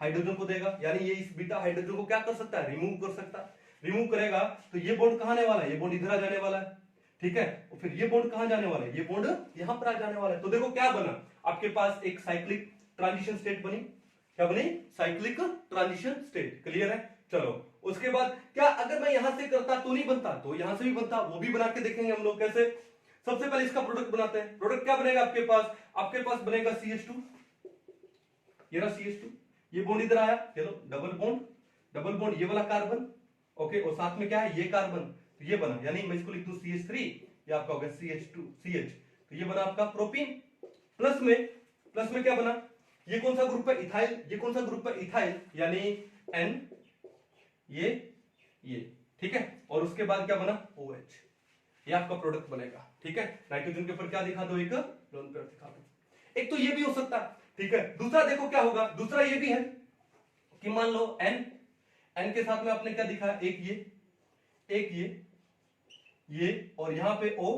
हाइड्रोजन को देगा, यानी ये इस बीटा हाइड्रोजन को क्या कर सकता है, रिमूव कर सकता है। रिमूव करेगा तो ये बॉन्ड कहां आने वाला है, ये बॉन्ड इधर आ जाने वाला है। ठीक है, और फिर ये बॉन्ड कहां जाने वाला है, ये बॉन्ड यहां पर आ जाने वाला है। तो देखो क्या बना, आपके पास एक साइक्लिक ट्रांजिशन स्टेट बनी, क्या बनी, साइक्लिक ट्रांजिशन स्टेट। क्लियर है, चलो उसके बाद क्या, अगर मैं यहां से करता तो नहीं बनता, तो यहां से भी बनता, वो भी बना के देखेंगे हम लोग कैसे। सबसे पहले इसका प्रोडक्ट बनाते हैं। प्रोडक्ट क्या बनेगा आपके पास बनेगा CH2, ये रहा CH2, ये बॉन्ड इधर आया, चलो डबल बॉन्ड ये वाला कार्बन, ओके, और साथ में क्या है, ये कार्बन, तो ये बना, यानी मैं इसको लिख दूं CH3, ये आपका हो गया CH2 CH, तो ये बना आपका प्रोपीन। प्लस में क्या बना, ये कौन सा ग्रुप है, इथाइल, ये कौन सा ग्रुप है, इथाइल, यानी N, ये ठीक है, और उसके बाद क्या बना, OH, ये आपका प्रोडक्ट बनेगा। ठीक है, नाइट्रोजन के ऊपर क्या दिखा दो, एक लोन पेयर दिखा दो। एक तो ये भी हो सकता है। ठीक है, दूसरा देखो क्या होगा, दूसरा ये भी है कि मान लो N के साथ में आपने क्या दिखा, एक ये और यहां पे O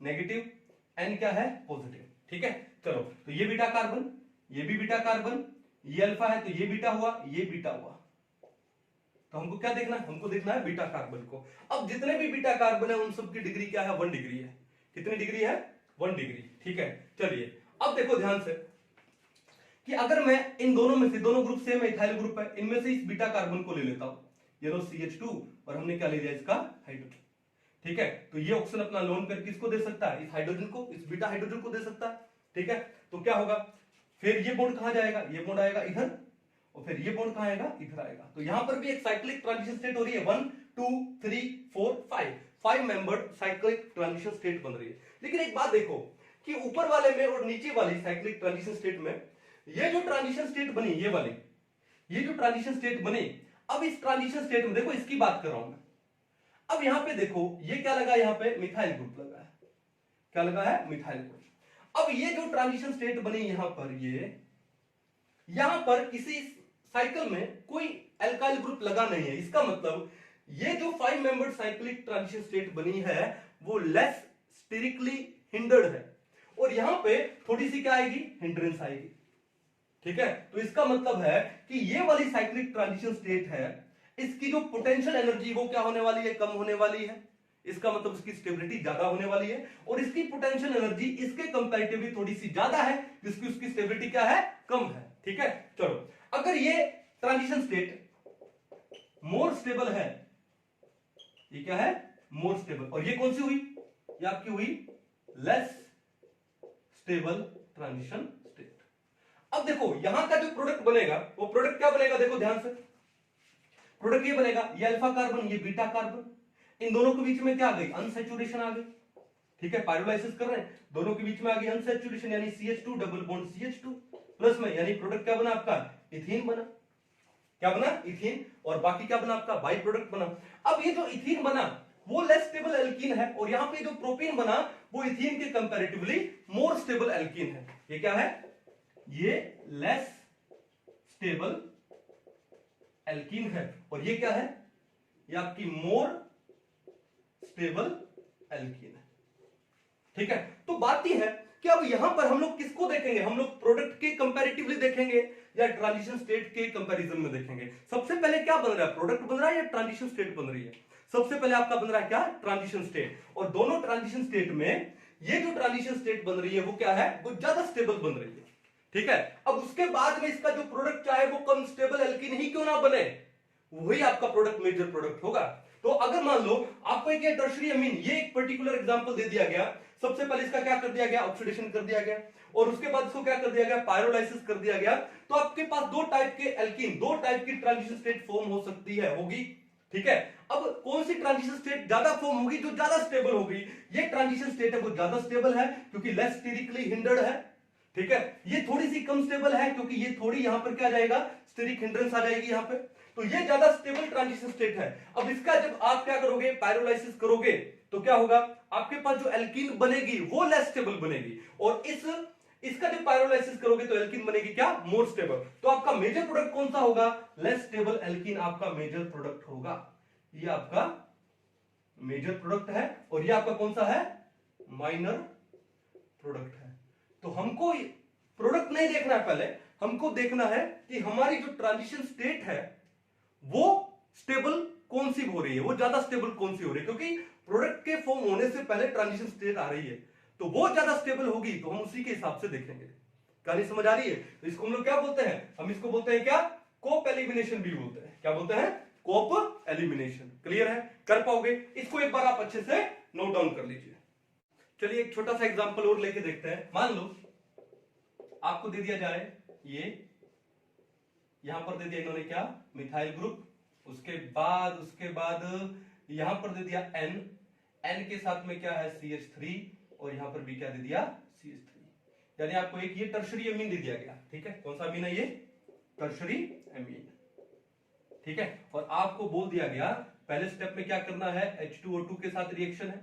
नेगेटिव, N क्या है, पॉजिटिव। ठीक है, चलो तो ये बीटा कार्बन, ये भी बीटा कार्बन, ये अल्फा है तो ये बीटा हुआ, ये बीटा हुआ, तो हमको क्या देखना है, हमको देखना है बीटा कार्बन को। अब जितने भी बीटा कार्बन है उन सबकी डिग्री क्या है, 1 डिग्री है। कितनी डिग्री है, 1 डिग्री। ठीक है, चलिए अब देखो ध्यान से कि अगर मैं इन दोनों में से, दोनों ग्रुप सेम इथाइल ग्रुप है, इनमें से इस बीटा कार्बन को ले लेता हूं, ये लो CH2, और हमने क्या ले लिया, इसका हाइड्रोजन। ठीक है, तो ये ऑक्सीजन अपना लोन पेयर किसको दे सकता है, इस हाइड्रोजन को, इस बीटा हाइड्रोजन को दे सकता है। ठीक है, तो क्या होगा, फिर ये बॉन्ड कहां जाएगा, ये बॉन्ड आएगा इधर, और फिर ये बॉन्ड कहां आएगा, इधर आएगा। तो यहां पर भी एक साइक्लिक ट्रांजिशन स्टेट हो रही है, 1 2 3 4 5 मेंबर्ड साइक्लिक ट्रांजिशन स्टेट बन रही है। लेकिन एक बात देखो कि ऊपर वाले में और नीचे वाली साइक्लिक ट्रांजिशन स्टेट में ये जो ट्रांजिशन स्टेट बनी, ये वाली, ये जो ट्रांजिशन स्टेट बनी, अब इस ट्रांजिशन स्टेट में देखो, इसकी बात कर रहा हूं मैं। अब यहां पे देखो ये क्या लगा, यहां पे मिथाइल ग्रुप लगा है, क्या लगा है, मिथाइल ग्रुप। अब ये जो ट्रांजिशन स्टेट बनी यहां पर, ये यहां पर किसी साइकिल में कोई एल्काइल ग्रुप लगा नहीं है। इसका मतलब ये जो 5 मेंबर्ड साइक्लिक ट्रांजिशन स्टेट बनी है वो लेस स्टेरिकली हिंडर्ड है, और यहां पे थोड़ी सी क्या आएगी, हिंड्रेंस आएगी। ठीक है, तो इसका मतलब है कि ये वाली साइक्लिक ट्रांजिशन स्टेट है, इसकी जो पोटेंशियल एनर्जी वो क्या होने वाली है, कम होने वाली है। इसका मतलब इसकी स्टेबिलिटी ज्यादा होने वाली है, और इसकी पोटेंशियल एनर्जी इसके कंपैरेटिवली थोड़ी सी ज्यादा है, जिसकी उसकी स्टेबिलिटी क्या है, कम है। ठीक है, चलो अगर ये ट्रांजिशन स्टेट मोर स्टेबल है, ये क्या है, मोर स्टेबल, और ये कौन सी हुई, ये आपकी हुई लेस स्टेबल ट्रांजिशन स्टेट। अब देखो यहां का जो प्रोडक्ट बनेगा वो प्रोडक्ट क्या बनेगा, देखो ध्यान से, प्रोडक्ट ये बनेगा, ये अल्फा कार्बन, ये बीटा कार्बन, इन दोनों के बीच में क्या आ गई, अनसैचुरेशन आ गई। ठीक है, पायरोलाइसिस कर रहे हैं, दोनों के बीच में आ गई अनसैचुरेशन, यानी CH2 double bond CH2, plus में यानी प्रोडक्ट क्या बना आपका, इथीन बना। क्या बना, इथीन, और बाकी क्या बना आपका, बाई प्रोडक्ट बना। अब ये जो इथीन बना वो लेस स्टेबल एल्कीन है, और यहां पे जो प्रोपीन बना वो इथीन के कंपैरेटिवली मोर स्टेबल एल्कीन है। ये क्या है, ये लेस स्टेबल एल्कीन है, और ये क्या है, ये आपकी मोर स्टेबल एल्कीन है। ठीक है, तो बात यह है कि अब यहां पर हम लोग किसको देखेंगे, हम लोग प्रोडक्ट के कंपैरेटिवली देखेंगे या ट्रांजिशन स्टेट के कंपैरिजन में देखेंगे। सबसे पहले क्या बन रहा है, प्रोडक्ट बन रहा है या ट्रांजिशन स्टेट बन रही है। सबसे पहले आपका बन रहा है क्या, ट्रांजिशन स्टेट, और दोनों ट्रांजिशन स्टेट में ये जो ट्रांजिशन स्टेट बन रही है वो क्या है, वो ज्यादा स्टेबल बन रही है। ठीक है, अब उसके बाद में इसका जो प्रोडक्ट चाहे वो कम स्टेबल एल्कीन ही क्यों ना बने, वही आपका प्रोडक्ट मेजर प्रोडक्ट होगा। तो अगर मान लो आपको एक टर्शरी अमीन, ये एक पर्टिकुलर एग्जांपल दे दिया गया, सबसे पहले इसका क्या कर दिया गया, ऑक्सीडेशन कर दिया गया, और उसके बाद इसको क्या कर दिया गया, पायरोलाइसिस कर दिया गया, तो आपके पास दो टाइप के एल्कीन, दो टाइप की ट्रांजिशन स्टेट फॉर्म हो सकती है, होगी। ठीक है, अब कौन सी ट्रांजिशन स्टेट ज्यादा फॉर्म होगी, जो ज्यादा स्टेबल होगी। ये ट्रांजिशन स्टेट है वो ज्यादा स्टेबल है क्योंकि लेस स्टेरिकली हिंडर्ड है। ठीक है, ये थोड़ी सी कम स्टेबल है क्योंकि ये थोड़ी यहां पर क्या आ जाएगा, स्टेरिक हिंड्रेंस आ जाएगी यहां पे, तो ये ज्यादा स्टेबल ट्रांजिशन स्टेट है। अब इसका जब आप क्या करोगे, पायरोलाइसिस करोगे, तो क्या होगा, आपके पास जो एल्कीन बनेगी वो लेस स्टेबल बनेगी, और इसका जब पायरोलाइसिस करोगे तो एल्कीन बनेगी क्या, मोर स्टेबल। तो आपका मेजर प्रोडक्ट कौन सा होगा, लेस स्टेबल एल्कीन आपका मेजर प्रोडक्ट होगा। ये आपका मेजर प्रोडक्ट है और ये आपका कौन सा है, माइनर प्रोडक्ट है। तो हमको प्रोडक्ट नहीं देखना है, पहले हमको देखना है कि हमारी जो ट्रांजिशन स्टेट है वो स्टेबल कौन सी हो रही है, वो ज्यादा स्टेबल कौन सी हो रही है, क्योंकि प्रोडक्ट के फॉर्म होने से पहले ट्रांजिशन स्टेट आ रही है, तो वो ज्यादा स्टेबल होगी तो हम उसी के हिसाब से देखेंगे। कहानी समझ आ रही है, तो इसको हम लोग क्या बोलते हैं, हम इसको बोलते हैं क्या, कोप एलिमिनेशन भी बोलते हैं। क्या बोलते हैं, कोप एलिमिनेशन। क्लियर है, कर पाओगे, इसको एक बार आप अच्छे से नोट डाउन कर लीजिए। चलिए एक छोटा सा एग्जांपल और लेके देखते हैं। मान लो आपको दे दिया जाए, ये यहां पर दे दिया इन्होंने क्या, मिथाइल ग्रुप, उसके बाद यहां पर दे दिया N के साथ में क्या है, CH3, और यहां पर भी क्या दे दिया, CH3, यानी आपको एक ये टर्शरी अमीन दे दिया गया। ठीक है, कौन सा अमीन है ये, टर्शरी अमीन। ठीक है, और आपको बोल दिया गया पहले स्टेप में क्या करना है, H2O2 के साथ रिएक्शन है,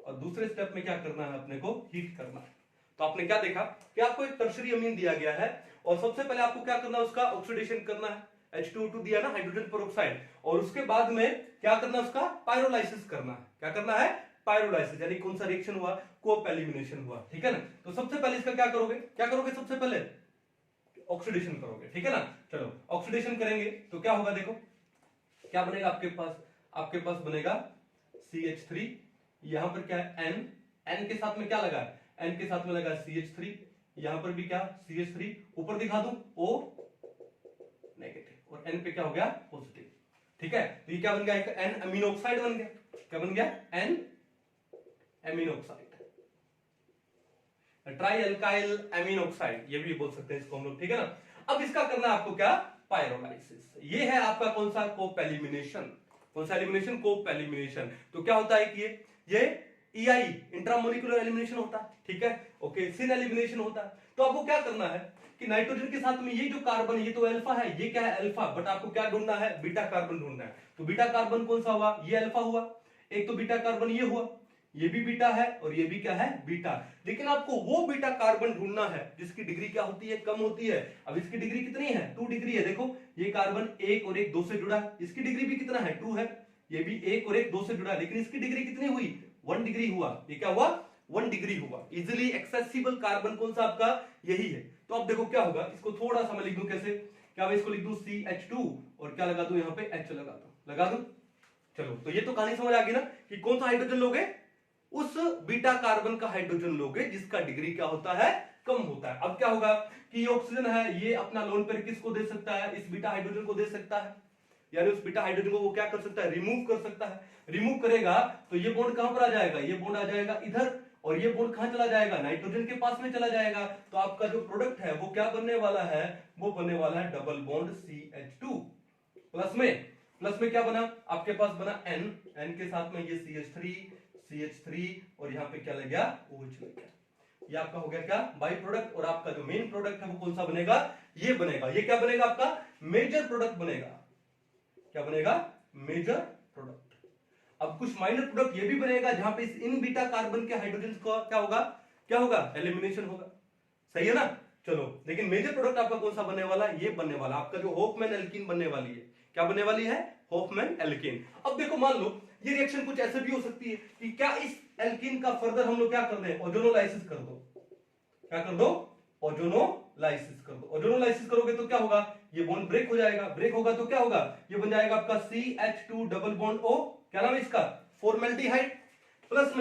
और दूसरे स्टेप में क्या करना है, अपने को हीट करना है। तो आपने क्या देखा कि आपको एक टर्शरी अमीन दिया गया है, और सबसे पहले आपको क्या करना है, उसका ऑक्सीडेशन करना है, H2O2 दिया ना, हाइड्रोजन पेरोक्साइड, और उसके बाद में क्या करना है, उसका पायरोलाइसिस करना है। क्या करना है, पायरोलाइसिस, यानी कौन सा रिएक्शन हुआ, कोप एलिमिनेशन हुआ। ठीक है ना, तो सबसे पहले इसका क्या करोगे, सबसे पहले ऑक्सीडेशन करोगे। ठीक है ना, चलो ऑक्सीडेशन करेंगे तो क्या होगा, देखो क्या बनेगा आपके पास बनेगा CH3, यहां पर क्या है N के साथ में क्या लगा है, N के साथ में लगा CH3, यहां पर भी क्या CH3, ऊपर दिखा दूं O नेगेटिव, और N पे क्या हो गया, पॉजिटिव। ठीक है, तो ये क्या बन गया, एक N अमीनो ऑक्साइड बन गया। क्या बन गया, N amino oxide, try alkyl amino oxide, ये भी बोल सकते हैं इसको हम लोग। ठीक है ना, अब इसका करना है आपको क्या, पायरोलाइसिस। ये है आपका कौन सा, कोप एलिमिनेशन। कौन सा एलिमिनेशन, कोप एलिमिनेशन। तो क्या होता है कि ये EI इंट्रामोलिकुलर एलिमिनेशन होता है। ठीक है, ओके, सिन एलिमिनेशन होता है। तो आपको क्या करना है कि नाइट्रोजन के साथ में ये जो कार्बन, ये तो अल्फा है, ये क्या है, अल्फा, बट आपको क्या ढूंढना है, बीटा कार्बन ढूंढना है। तो बीटा कार्बन कौन सा हुआ, ये अल्फा हुआ, एक तो बीटा कार्बन ये हुआ, ये भी बीटा है, और ये भी क्या है, बीटा। लेकिन आपको वो बीटा कार्बन ढूंढना है जिसकी डिग्री क्या होती है, कम होती है। अब इसकी डिग्री कितनी है, 2 डिग्री है। देखो ये कार्बन 1 और 1 2 से जुड़ा है, इसकी डिग्री भी कितना है, 2 है। ये भी 1 और 1 2 से जुड़ा है, लेकिन इसकी डिग्री कितनी हुई, 1 डिग्री हुआ। ये क्या हुआ, 1 डिग्री हुआ। इजिली एक्सेसिबल कार्बन कौन सा आपका, यही है। तो अब देखो क्या होगा, इसको थोड़ा सा मैं लिख दूं, कैसे, क्या मैं इसको लिख दूं CH2, और क्या लगा दूं यहां पे, H लगा दूं। चलो, तो ये तो कहानी समझ आ गई ना कि कौन सा हाइड्रोजन लोगे, उस बीटा कार्बन का हाइड्रोजन लोगे जिसका डिग्री क्या होता है, कम होता है। अब क्या होगा कि ये ऑक्सीजन है, ये अपना लोन पेयर किसको दे सकता है, इस बीटा हाइड्रोजन को दे सकता है, यानी उस बीटा हाइड्रोजन को वो क्या कर सकता है, रिमूव कर सकता है। रिमूव करेगा तो ये बॉन्ड कहां पर आ जाएगा, ये बॉन्ड आ जाएगा इधर, और ये बॉन्ड कहां चला जाएगा, नाइट्रोजन के पास में चला जाएगा। तो आपका जो प्रोडक्ट है वो क्या बनने वाला है, वो बनने वाला है डबल बॉन्ड CH2, प्लस में क्या बना, आपके पास बना N के साथ में ये CH3, और यहां पे क्या लग गया, OH लग गया। ये आपका हो गया क्या, बाई प्रोडक्ट। और आपका जो मेन प्रोडक्ट है वो कौन सा बनेगा, ये बनेगा। ये क्या बनेगा, आपका मेजर प्रोडक्ट बनेगा। क्या बनेगा, मेजर प्रोडक्ट। अब कुछ माइनर प्रोडक्ट ये भी बनेगा जहां पे इस इन बीटा कार्बन के हाइड्रोजन का क्या होगा, एलिमिनेशन होगा। सही है ना, चलो, लेकिन मेजर प्रोडक्ट आपका कौन सा बनने वाला है, ये बनने वाला आपका जो होफमैन एल्कीन बनने वाली है। क्या बनने वाली है, होफमैन एल्कीन। अब देखो मान लो ये रिएक्शन कुछ ऐसे भी हो सकती है कि क्या इस एल्कीन का फर्दर हम लोग क्या कर दें, ओजोनोलाइसिस कर दो। क्या कर दो, ओजोनोलाइसिस कर दो। ओजोनोलाइसिस करोगे तो क्या होगा, ये बॉन्ड ब्रेक हो जाएगा। ब्रेक होगा तो क्या होगा, ये बन जाएगा आपका CH2 डबल बॉन्ड O, क्या नाम है इसका, फॉर्मेल्डिहाइड। प्लस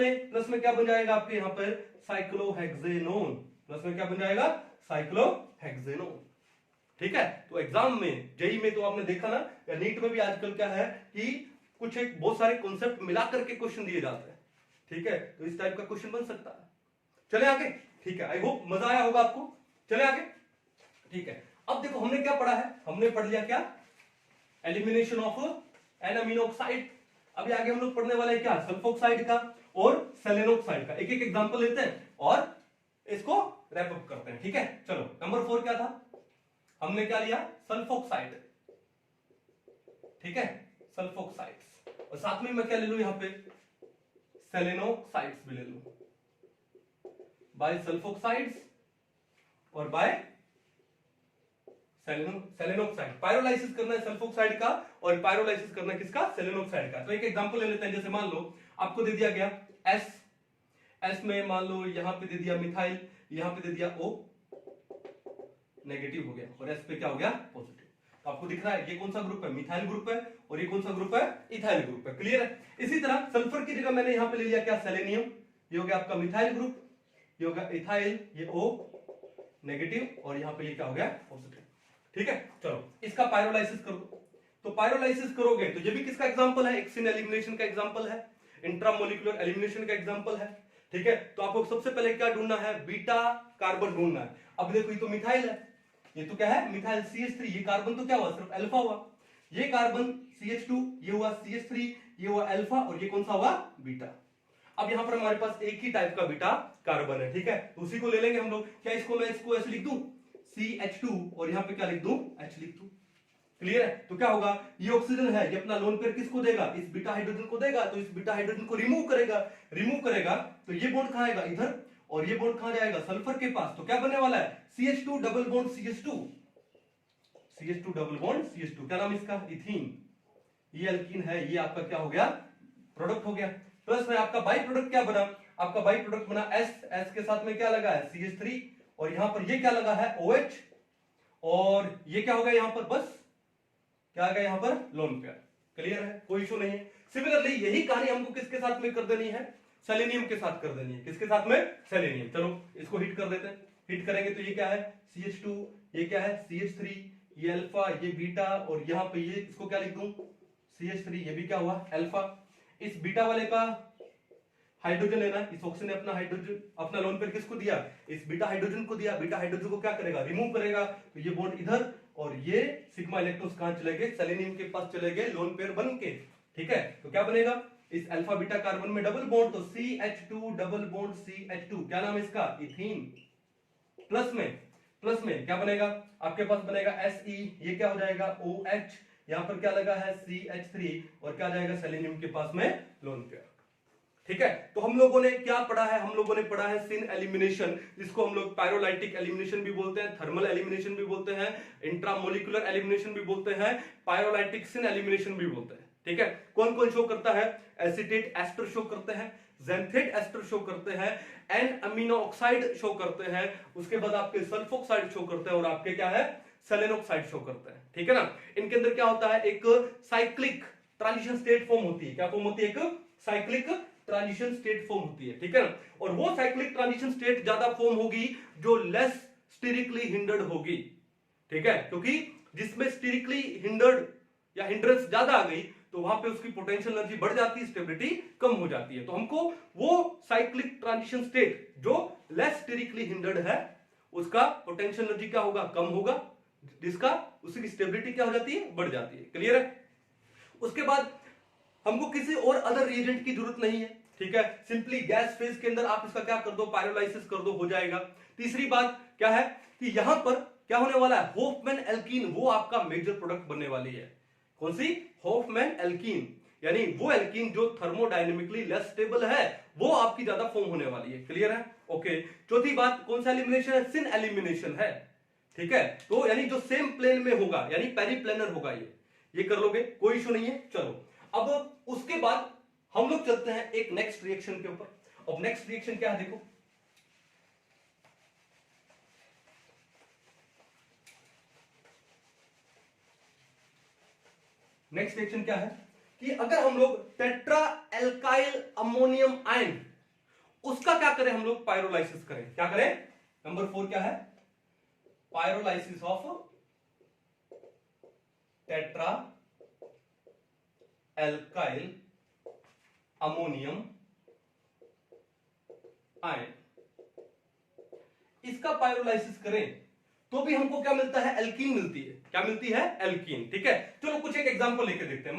में क्या बन जाएगा आपके यहां पर साइक्लोहेक्सेनोन, प्लस में क्या बन जाएगा, साइक्लोहेक्सेनोन। ठीक है, तो एग्जाम में, जेई में तो आपने देखा ना, या नीट में भी आजकल क्या है कि कुछ एक बहुत सारे कॉन्सेप्ट मिला करके क्वेश्चन दिए जाते हैं। ठीक है, तो इस टाइप का क्वेश्चन बन सकता है। चले आगे, ठीक है, आई होप मजा आया होगा आपको। चले आगे, ठीक है। अब देखो हमने क्या पढ़ा है, हमने पढ़ लिया क्या, elimination of an amino oxide. अभी आगे हम लोग पढ़ने वाले हैं क्या, सल्फोक्साइड का और सेलेनोक्साइड का। एक एक एग्जांपल लेते हैं और इसको रैप अप करते हैं। ठीक है, चलो नंबर 4 क्या था, हमने क्या लिया, सल्फोक्साइड। ठीक है, सल्फोक्साइड्स, और साथ में मैं क्या ले लूं यहां पे, सेलेनोक्साइड्स भी ले लूं, बाय सल्फोक्साइड्स और बाय सेलेनोक्साइड। पायरोलाइसिस करना है सल्फोक्साइड का और पायरोलाइसिस करना है किसका, सेलेनोक्साइड का। तो एक एग्जांपल ले लेते हैं, जैसे मान लो आपको दे दिया गया एस में मान लो यहां पे दे दिया मिथाइल, यहां पे दे दिया O, नेगेटिव हो गया, और S पे क्या हो गया, पॉजिटिव। तो आपको दिख रहा है ये कौन सा ग्रुप है, मिथाइल ग्रुप है, और ये कौन सा ग्रुप है, इथाइल ग्रुप है। क्लियर है। इसी तरह सल्फर की जगह मैंने यहां पे ले लिया क्या, सेलेनियम, ये हो गया आपका मिथाइल ग्रुप, ये हो गया इथाइल, ये O नेगेटिव, और यहां पे ये क्या हो गया, पॉजिटिव। ठीक है, चलो इसका पायरोलाइसिस कर दो। तो पायरोलाइसिस करोगे तो ये भी किसका एग्जांपल है, एक्सिन एलिमिनेशन का एग्जांपल है, इंट्रामोलिकुलर एलिमिनेशन का एग्जांपल है। ठीक है, तो आपको सबसे पहले क्या ढूंढना है, बीटा कार्बन ढूंढना है। अब देखो ये तो मिथाइल है, ये तो क्या है, मिथाइल CH3, ये कार्बन तो क्या हुआ, सिर्फ अल्फा हुआ, ये कार्बन CH2, ये हुआ CH3, ये हुआ अल्फा, और ये कौन सा हुआ, बीटा। अब यहां पर हमारे पास एक ही टाइप का बीटा कार्बन है। ठीक है, तो उसी को ले लेंगे हम लोग। क्या इसको मैं इसको ऐसे लिख दूं, CH2, और यहां पे क्या लिख दूं, H लिख दूं। क्लियर है। तो क्या होगा, ये ऑक्सीजन है, ये अपना लोन पेयर किसको देगा, इस बीटा हाइड्रोजन को देगा, तो इस बीटा हाइड्रोजन को रिमूव करेगा, तो ये बॉन्ड कहां आएगा, इधर, और ये बॉन्ड कहां जाएगा, सल्फर के पास। तो क्या बनने वाला है, CH2 double bond CH2, CH2 double bond CH2, क्या नाम इसका, इथीन। ये अल्कीन है, ये आपका क्या हो गया, प्रोडक्ट हो गया। प्लस में आपका बाई प्रोडक्ट क्या बना, आपका बाई प्रोडक्ट बना S के साथ में क्या लगा है, CH3, और यहां पर ये क्या लगा है, OH, और ये क्या होगा यहां पर, बस क्या आ गया यहां पर, लोन पेयर। क्लियर है, कोई इशू नहीं है। सिमिलरली यही कहानी हमको किसके साथ में कर देनी है, सेलेनियम के साथ कर देनी है। किसके साथ में, सेलेनियम। चलो इसको हिट कर देते हैं। हिट करेंगे तो ये क्या है, CH2, ये क्या है, CH3, ये अल्फा, ये बीटा, और यहां पे ये इसको क्या लिख दूं, CH3, ये भी क्या हुआ, अल्फा। इस बीटा वाले का हाइड्रोजन लेना, इस ऑक्सीजन ने अपना हाइड्रोजन, अपना लोन पेयर किसको दिया, इस बीटा हाइड्रोजन को दिया। बीटा हाइड्रोजन को क्या करेगा, रिमूव करेगा, तो ये बॉन्ड इधर, और ये सिग्मा इलेक्ट्रॉन्स कहां चले गए, सेलेनियम के पास चले गए, लोन पेयर बन के। ठीक है, तो क्या बनेगा, इस अल्फा बीटा कार्बन में डबल बॉन्ड, तो CH2 डबल बॉन्ड CH2, क्या नाम है इसका, इथीन। प्लस में क्या बनेगा, आपके पास बनेगा Se, ये क्या हो जाएगा, OH, यहां पर क्या लगा है, CH3, और क्या जाएगा, सेलेनियम के पास में लोन पेयर। ठीक है, तो हम लोगों ने क्या पढ़ा है, हम लोगों ने पढ़ा है सिन एलिमिनेशन, जिसको हम लोग पायरोलाइटिक एलिमिनेशन भी बोलते हैं, थर्मल एलिमिनेशन भी बोलते हैं, इंट्रामोलिकुलर एलिमिनेशन भी बोलते हैं, पायरोलाइटिक सिन एलिमिनेशन भी बोलते हैं। ठीक है, कौन कौन शो करता है, एसीटेट एस्टर शो करते हैं, ज़ैंथेट एस्टर शो करते हैं, एन अमीनो ऑक्साइड शो करते हैं, उसके बाद आपके सल्फोक्साइड शो करते हैं, और आपके क्या है, सेलेनोक्साइड शो करते हैं। ठीक है ना, इनके अंदर क्या होता है, एक साइक्लिक ट्रांजिशन स्टेट फॉर्म होती है। क्या फॉर्म होती है, एक साइक्लिक ट्रांजिशन स्टेट फॉर्म होती है। ठीक है ना, और वो साइक्लिक ट्रांजिशन स्टेट ज्यादा फॉर्म होगी जो लेस स्टेरिकली हिंडर्ड होगी। ठीक है, क्योंकि जिसमें स्टेरिकली हिंडर्ड या हिंड्रेंस ज्यादा आ गई तो वहां पे उसकी पोटेंशियल एनर्जी बढ़ जाती है, स्टेबिलिटी कम हो जाती है। तो हमको वो साइक्लिक ट्रांजिशन स्टेट जो लेस स्टेरिकली हिंडर्ड है उसका पोटेंशियल एनर्जी क्या होगा, कम होगा, जिसका उसकी स्टेबिलिटी क्या हो जाती है, बढ़ जाती है। क्लियर है। उसके बाद हमको किसी और अदर रिएजेंट की जरूरत नहीं है। ठीक है, सिंपली गैस फेज के अंदर आप इसका क्या कर दो, पायरोलाइसिस कर दो, हो जाएगा। तीसरी बात क्या है कि यहां पर क्या होने वाला है, होफमैन एल्कीन, वो आपका मेजर प्रोडक्ट बनने वाली है। कौन सी, होफमैन एल्कीन, यानी वो एल्कीन जो थर्मोडायनेमिकली लेस स्टेबल है, वो आपकी ज्यादा फॉर्म होने वाली है। क्लियर है, ओके। चौथी बात कौन सा एलिमिनेशन है, सिन एलिमिनेशन है। ठीक है, तो यानी जो सेम प्लेन में होगा, यानी पेरीप्लेनर होगा, ये कर लोगे, कोई इशू नहीं है। चलो अब उसके बाद हम लोग चलते हैं एक नेक्स्ट रिएक्शन के ऊपर। अब नेक्स्ट रिएक्शन क्या है, देखो नेक्स्ट रिएक्शन क्या है कि अगर हम लोग टेट्रा एल्काइल अमोनियम आयन उसका क्या करें हम लोग, पायरोलाइसिस करें। क्या करें, नंबर 4 क्या है, pyrolysis of tetra alkyl ammonium ion. इसका पायरोलाइसिस करें तो भी हमको क्या मिलता है, एल्कीन मिलती है। क्या मिलती है, एल्कीन। ठीक है, चलो कुछ एक एग्जांपल लेके देखते हैं।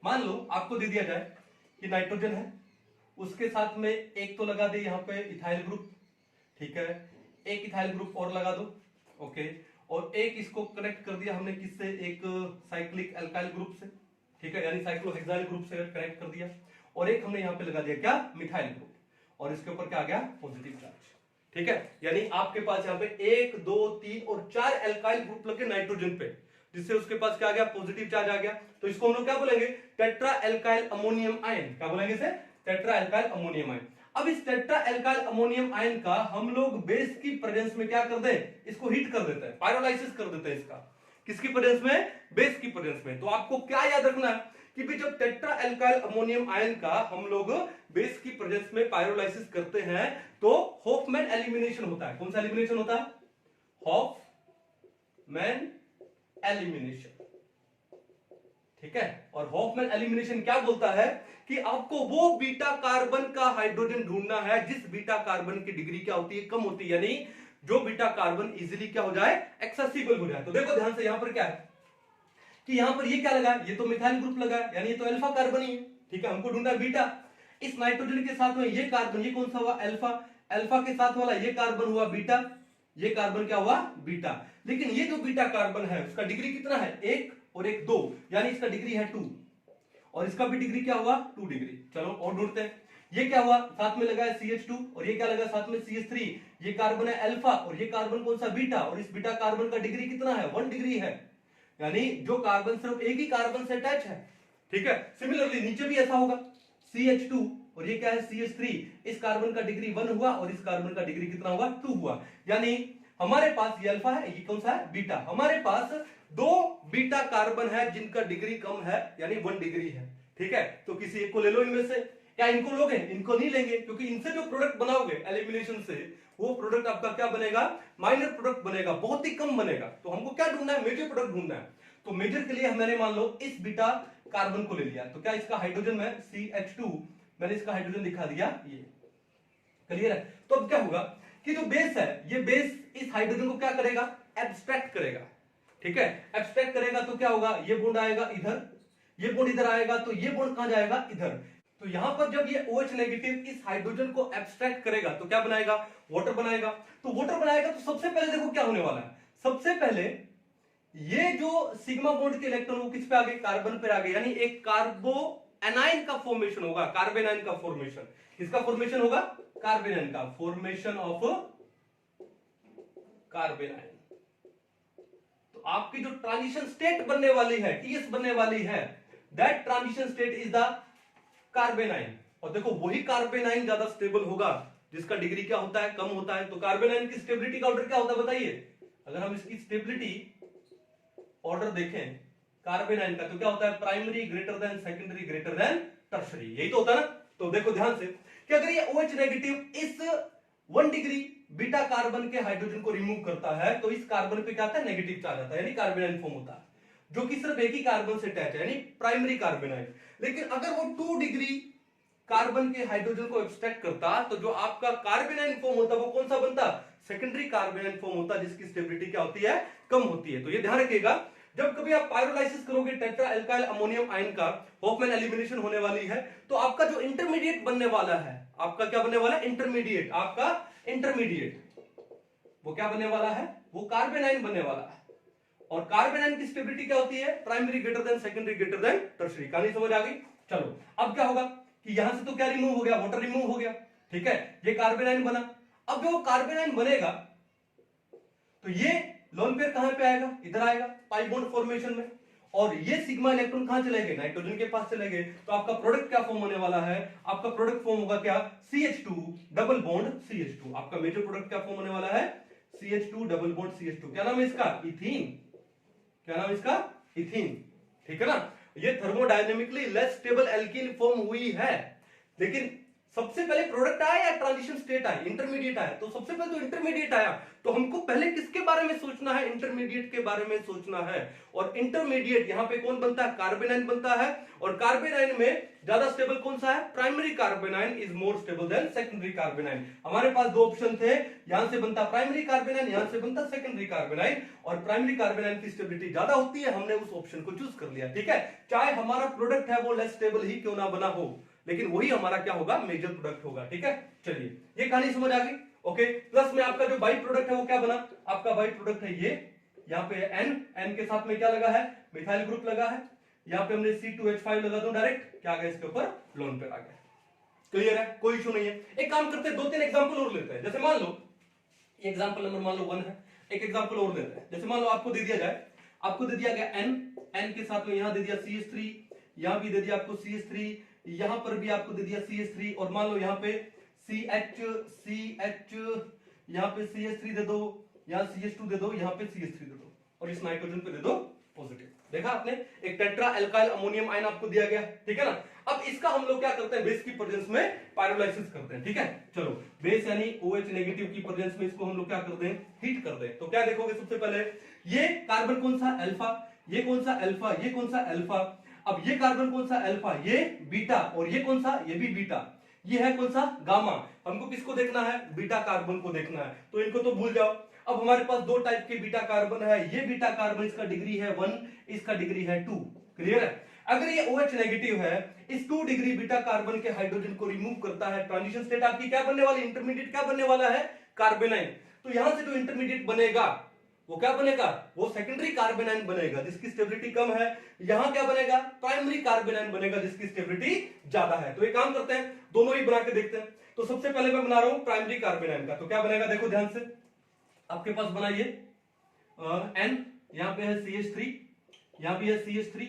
मान लो आपको दे दिया जाए कि नाइट्रोजन है, उसके साथ में एक तो लगा दे यहां पे इथाइल ग्रुप, ठीक है, एक इथाइल ग्रुप और लगा दो, ओके, और एक इसको कनेक्ट कर दिया हमने किससे, एक साइक्लिक एल्काइल ग्रुप से, ठीक है, यानी साइक्लोहेक्साइल ग्रुप से कनेक्ट कर दिया, और एक हमने यहां पे लगा दिया क्या, मिथाइल ग्रुप, और इसके ऊपर क्या आ गया, पॉजिटिव चार्ज। ठीक है, यानी आपके पास यहां पे 1 2 3 और 4 एल्काइल ग्रुप लगे नाइट्रोजन पे, जिससे उसके पास क्या आ गया, पॉजिटिव चार्ज आ गया। तो इसको हम लोग क्या बोलेंगे, टेट्रा एल्काइल अमोनियम आयन। क्या बोलेंगे इसे, टेट्रा एल्काइल अमोनियम आयन। अब इस टेट्रा एल्काइल अमोनियम आयन का हम लोग बेस की प्रेजेंस में क्या कर दें, इसको हीट कर देते हैं, पायरोलाइसिस कर देते हैं इसका। किसकी प्रेजेंस में, बेस की प्रेजेंस में। तो आपको क्या याद रखना है कि भी जब टेट्रा एल्काइल अमोनियम आयन का हम लोग बेस की प्रेजेंस में पायरोलाइसिस करते हैं तो हॉफमैन एलिमिनेशन होता है। कौन सा एलिमिनेशन होता है, हॉफमैन एलिमिनेशन। ठीक है, और हॉफमैन एलिमिनेशन क्या बोलता है कि आपको वो बीटा कार्बन का हाइड्रोजन ढूंढना है जिस बीटा कार्बन की डिग्री क्या होती है, कम होती है, यानी जो बीटा कार्बन इजीली क्या हो जाए, एक्सेसिबल हो जाए। तो देखो ध्यान से, यहां पर क्या है कि यहां पर ये क्या लगा, ये तो मिथाइल ग्रुप लगा, यानी ये तो अल्फा कार्बन ही है। ठीक है, हमको ढूंढना है बीटा। इस नाइट्रोजन के साथ में ये कार्बन, ये कौन सा हुआ, अल्फा, अल्फा के साथ वाला ये कार्बन हुआ बीटा, ये कार्बन क्या हुआ, बीटा। लेकिन ये जो बीटा कार्बन है उसका डिग्री कितना है, 1 और 1 2, यानी इसका डिग्री है 2, और इसका भी डिग्री क्या हुआ, 2 डिग्री। चलो और ढूंढते हैं, ये क्या हुआ, साथ में लगा है CH2, और ये क्या लगा साथ में CH3, ये कार्बन है अल्फा, और ये कार्बन कौन सा, बीटा, और इस बीटा कार्बन का डिग्री कितना है, 1 डिग्री है, यानी जो कार्बन सिर्फ एक ही कार्बन से अटैच है। ठीक है, सिमिलरली नीचे भी ऐसा होगा, CH2 और ये क्या है CH3, इस कार्बन का डिग्री 1 हुआ और इस कार्बन का डिग्री कितना हुआ, 2 हुआ। यानी हमारे पास ये अल्फा है, ये कौन सा है, बीटा। हमारे पास 2 बीटा कार्बन है जिनका डिग्री कम है, यानी 1 डिग्री है। ठीक है, तो किसी एक को ले लो इनमें से, क्या इनको लोगे, इनको नहीं लेंगे, क्योंकि इनसे जो प्रोडक्ट बनाओगे एलिमिनेशन से, वो प्रोडक्ट आपका क्या बनेगा, माइनर प्रोडक्ट बनेगा, बहुत ही कम बनेगा। तो हमको क्या ढूंढना है, मेजर प्रोडक्ट ढूंढना है। तो मेजर के लिए मैंने मान लो इस बीटा कार्बन को ले लिया, तो क्या इसका हाइड्रोजन में CH2, मैंने इसका हाइड्रोजन दिखा दिया, ये क्लियर है। तो अब क्या होगा कि जो बेस है, ये बेस इस हाइड्रोजन को क्या करेगा, एब्स्ट्रैक्ट करेगा। ठीक है, एब्स्ट्रैक्ट करेगा तो क्या होगा, ये बॉन्ड आएगा इधर, ये बॉन्ड इधर आएगा, तो ये बॉन्ड कहां जाएगा, इधर। तो यहां पर जब ये OH नेगेटिव इस हाइड्रोजन को एब्स्ट्रैक्ट करेगा तो क्या बनाएगा, वाटर बनाएगा। तो वाटर बनाएगा तो सबसे पहले देखो क्या होने वाला है, सबसे पहले ये जो सिग्मा बॉन्ड के इलेक्ट्रॉन वो किस पे आ गए, कार्बन पे आ गए, यानी एक कार्बो एनाइन का फॉर्मेशन होगा, कार्बेनाइन का फॉर्मेशन। किसका फॉर्मेशन होगा, कार्बेनाइन का, फॉर्मेशन ऑफ कार्बेनाइन। तो आपकी जो ट्रांजिशन स्टेट बनने वाली है, TS बनने वाली है, that transition state is the कार्बेनाइन। और देखो वही कार्बेनाइन ज्यादा स्टेबल होगा जिसका डिग्री क्या होता है, कम होता है। तो कार्बेनाइन की स्टेबिलिटी का ऑर्डर क्या होता है बताइए, अगर हम इसकी स्टेबिलिटी ऑर्डर देखें कार्बेनाइन का, तो क्या होता है, primary greater than secondary greater than tertiary, यही तो होता है ना। तो देखो ध्यान से कि अगर ये OH नेगेटिव इस 1 डिग्री बीटा कार्बन के हाइड्रोजन को रिमूव करता है तो इस कार्बन पे क्या आता है, नेगेटिव चार्ज आता है, यानी कार्बेनाइन फॉर्म होता है, जो कि सिर्फ एक ही कार्बन से अटैच है, यानी प्राइमरी कार्बेनाइन। लेकिन अगर वो 2 डिग्री कार्बन के हाइड्रोजन को एक्सट्रैक्ट करता तो जो आपका कार्बेनाइन फॉर्म होता वो कौन सा बनता, सेकेंडरी कार्बेनाइन फॉर्म होता, जिसकी स्टेबिलिटी क्या होती है, कम होती है। तो ये ध्यान रखिएगा, जब कभी आप पायरोलाइसिस करोगे टेट्रा एल्काइल अमोनियम आयन का, हॉफमैन एलिमिनेशन होने वाली है, तो आपका जो इंटरमीडिएट बनने वाला है, आपका क्या बनने वाला है, इंटरमीडिएट, आपका इंटरमीडिएट वो क्या बनने वाला है, वो कार्बेनाइन बनने वाला है। और कार्बेनाइन की स्टेबिलिटी क्या होती है, primary greater than secondary greater than tertiary. कहानी समझ आ गई। चलो अब क्या होगा कि यहां से तो क्या रिमूव हो गया, वाटर रिमूव हो गया। ठीक है, ये कार्बेनाइन बना। अब जो कार्बेनाइन बनेगा तो ये लोन पेयर कहां पे आएगा, इधर आएगा पाई बॉन्ड फॉर्मेशन में, और ये सिग्मा इलेक्ट्रॉन कहां चले गए, नाइट्रोजन के पास चले गए। तो आपका प्रोडक्ट क्या फॉर्म होने वाला है, आपका प्रोडक्ट फॉर्म होगा क्या, CH2 डबल बॉन्ड CH2। आपका मेजर प्रोडक्ट क्या फॉर्म होने वाला है, CH2 डबल बॉन्ड CH2। क्या नाम है इसका, इथीन। क्या नाम है इसका, इथीन। ठीक है ना। ये thermodynamically less stable alkene form हुई है, लेकिन सबसे पहले प्रोडक्ट आया या ट्रांजिशन स्टेट आया, इंटरमीडिएट आया? तो सबसे पहले तो इंटरमीडिएट आया, तो हमको पहले किसके बारे में सोचना है, इंटरमीडिएट के बारे में सोचना है। और इंटरमीडिएट यहां पे कौन बनता है, कार्बेनाइन बनता है। और कार्बेनाइन में ज्यादा स्टेबल कौन सा है, primary कार्बेनाइन is more stable then secondary कार्बेनाइन। हमारे पास दो ऑप्शन थे, यहां से बनता प्राइमरी कार्बेनाइन, यहां से बनता सेकेंडरी कार्बेनाइन, और प्राइमरी कार्बेनाइन की स्टेबिलिटी ज्यादा होती है, हमने उस ऑप्शन को चूज कर लिया। ठीक है, चाहे हमारा प्रोडक्ट है वो लेस स्टेबल ही क्यों ना बना हो, लेकिन वही हमारा क्या होगा, मेजर प्रोडक्ट होगा। ठीक है, चलिए ये कहानी समझ आ गई। ओके, प्लस में आपका जो बाई प्रोडक्ट है वो क्या बना, आपका बाई प्रोडक्ट है ये, यहाँ पे एन के साथ में क्या लगा है, मिथाइल ग्रुप लगा है। यहाँ पे हमने C2H5 लगा दो, डायरेक्ट क्या आ गया, इसके ऊपर लोन पेयर आ गया। क्लियर है, कोई इशू नहीं है। एक काम करते हैं, दो तीन एग्जांपल और लेते हैं। जैसे मान लो एग्जांपल नंबर मान लो 1 है, एक एग्जांपल और लेते हैं। जैसे मान लो आपको दे दिया जाए, आपको दे दिया गया एन के साथ में यहाँ दे दिया CH3, यहाँ भी दे दिया आपको CH3, यहां पर भी आपको दे दिया CH3, और मान लो यहाँ पे CH यहाँ पे CH3 दे दो, यहाँ CH2 दे दो, यहाँ पे CH3 दे दो, और इस नाइट्रोजन पे दे दो पॉजिटिव। देखा आपने, एक टेट्रा एल्काइल अमोनियम आयन आपको दिया गया। ठीक है ना, अब इसका हम लोग क्या करते हैं, बेस की प्रेजेंस में पायरोलाइसिस करते हैं। ठीक है, चलो बेस यानी OH नेगेटिव की प्रेजेंस में इसको हम लोग क्या करते हैं, हीट कर दें। तो क्या देखोगे, सबसे पहले ये कार्बन कौन सा, अल्फा, ये कौन सा अल्फा, ये कौन सा अल्फा, अब ये कार्बन कौन सा, अल्फा, ये बीटा, और ये कौन सा, ये भी बीटा, ये है कौन सा, गामा। हमको किसको देखना है, बीटा कार्बन को देखना है, तो इनको तो भूल जाओ। अब हमारे पास दो टाइप के बीटा कार्बन है, ये बीटा कार्बन इसका डिग्री है 1, इसका डिग्री है 2। क्लियर है, अगर ये OH नेगेटिव है, इस 2 डिग्री बीटा कार्बन के हाइड्रोजन को रिमूव करता है, ट्रांजिशन स्टेट आपकी क्या बनने वाली, इंटरमीडिएट क्या बनने वाला है, कार्बेनाइन। तो यहां से जो इंटरमीडिएट बनेगा वो क्या बनेगा, वो सेकेंडरी कार्बेनाइन बनेगा जिसकी स्टेबिलिटी कम है। यहां क्या बनेगा, प्राइमरी कार्बेनाइन बनेगा जिसकी स्टेबिलिटी ज्यादा है। तो एक काम करते हैं, दोनों ही बना के देखते हैं। तो सबसे पहले मैं बना रहा हूं प्राइमरी कार्बेनाइन का, तो क्या बनेगा, देखो ध्यान से, आपके पास बनाइए N, यहां पे है CH3, यहां भी है CH3,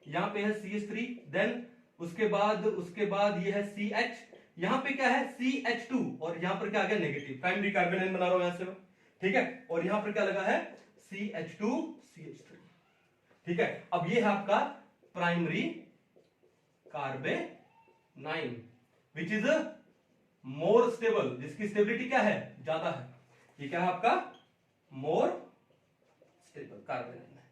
यहां पे है CH3, देन उसके बाद ये है CH, यहां पे क्या है CH2, और यहां पर क्या आ गया, नेगेटिव। प्राइमरी कार्बेनाइन बना रहा हूं यहां से, ठीक है, और यहां पर क्या लगा है, CH2 CH3। ठीक है, अब ये है आपका primary कार्बेनाइन which is more stable, जिसकी स्टेबिलिटी क्या है, ज्यादा है। ये क्या है आपका, मोर स्टेबल कार्बेनाइन है।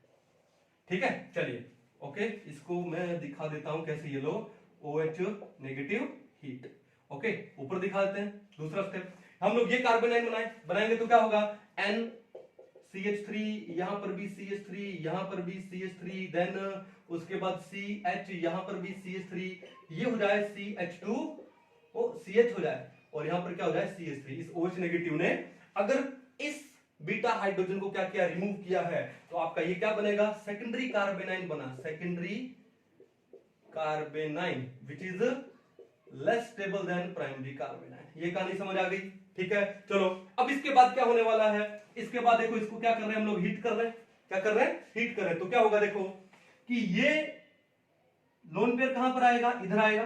ठीक है, चलिए ओके, इसको मैं दिखा देता हूं कैसे, ये लो OH नेगेटिव हीट। ओके, ऊपर दिखा देते हैं। दूसरा स्टेप, हम लोग ये कार्बेनाइन बनाएंगे तो क्या होगा, NCH3, यहां पर भी CH3, यहां पर भी CH3, देन उसके बाद CH, यहां पर भी CH3, ये हो जाए CH2, वो CH हो जाए, और यहां पर क्या हो जाए CH3। इस OH नेगेटिव ने अगर इस बीटा हाइड्रोजन को क्या किया, रिमूव किया है, तो आपका ये क्या बनेगा, सेकेंडरी कार्बेनाइन बना, secondary कार्बेनाइन which is less stable then primary कार्बेनाइन। ये कहानी समझ आ गई। ठीक है, चलो अब इसके बाद क्या होने वाला है, इसके बाद देखो, इसको क्या कर रहे हैं हम लोग, हीट कर रहे हैं। क्या कर रहे हैं, हीट कर रहे हैं। तो क्या होगा, देखो कि ये लोन पेयर कहां पर आएगा, इधर आएगा।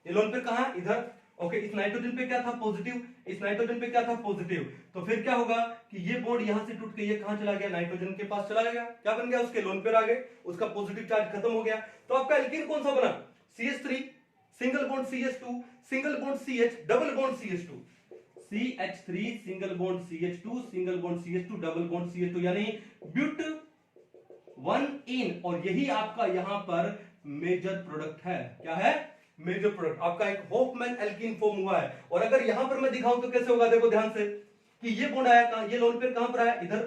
ये लोन पेयर कहां, इधर। ओके, इस नाइट्रोजन पे क्या था, पॉजिटिव, इस नाइट्रोजन पे क्या था, पॉजिटिव। तो फिर क्या होगा कि ये बॉन्ड यहां से टूट के ये कहां चला गया, नाइट्रोजन के पास चला गया। क्या बन गया, उसके लोन पेयर आ गए, उसका पॉजिटिव चार्ज खत्म हो गया। तो आपका एल्कीन कौन सा बना, CH3, single bond CH2, single bond CH, double bond CH2, CH3 single bond CH2, single bond CH2, double bond CH2, यानी ब्यूट 1 इन। और यही आपका यहां पर मेजर प्रोडक्ट है। क्या है, मेजर प्रोडक्ट, आपका एक होफमैन एल्कीन फॉर्म हुआ है। और अगर यहां पर मैं दिखाऊं तो कैसे होगा, देखो ध्यान से, कि ये बॉन्ड आया कहां, ये लोन पेयर कहां पर आया, इधर।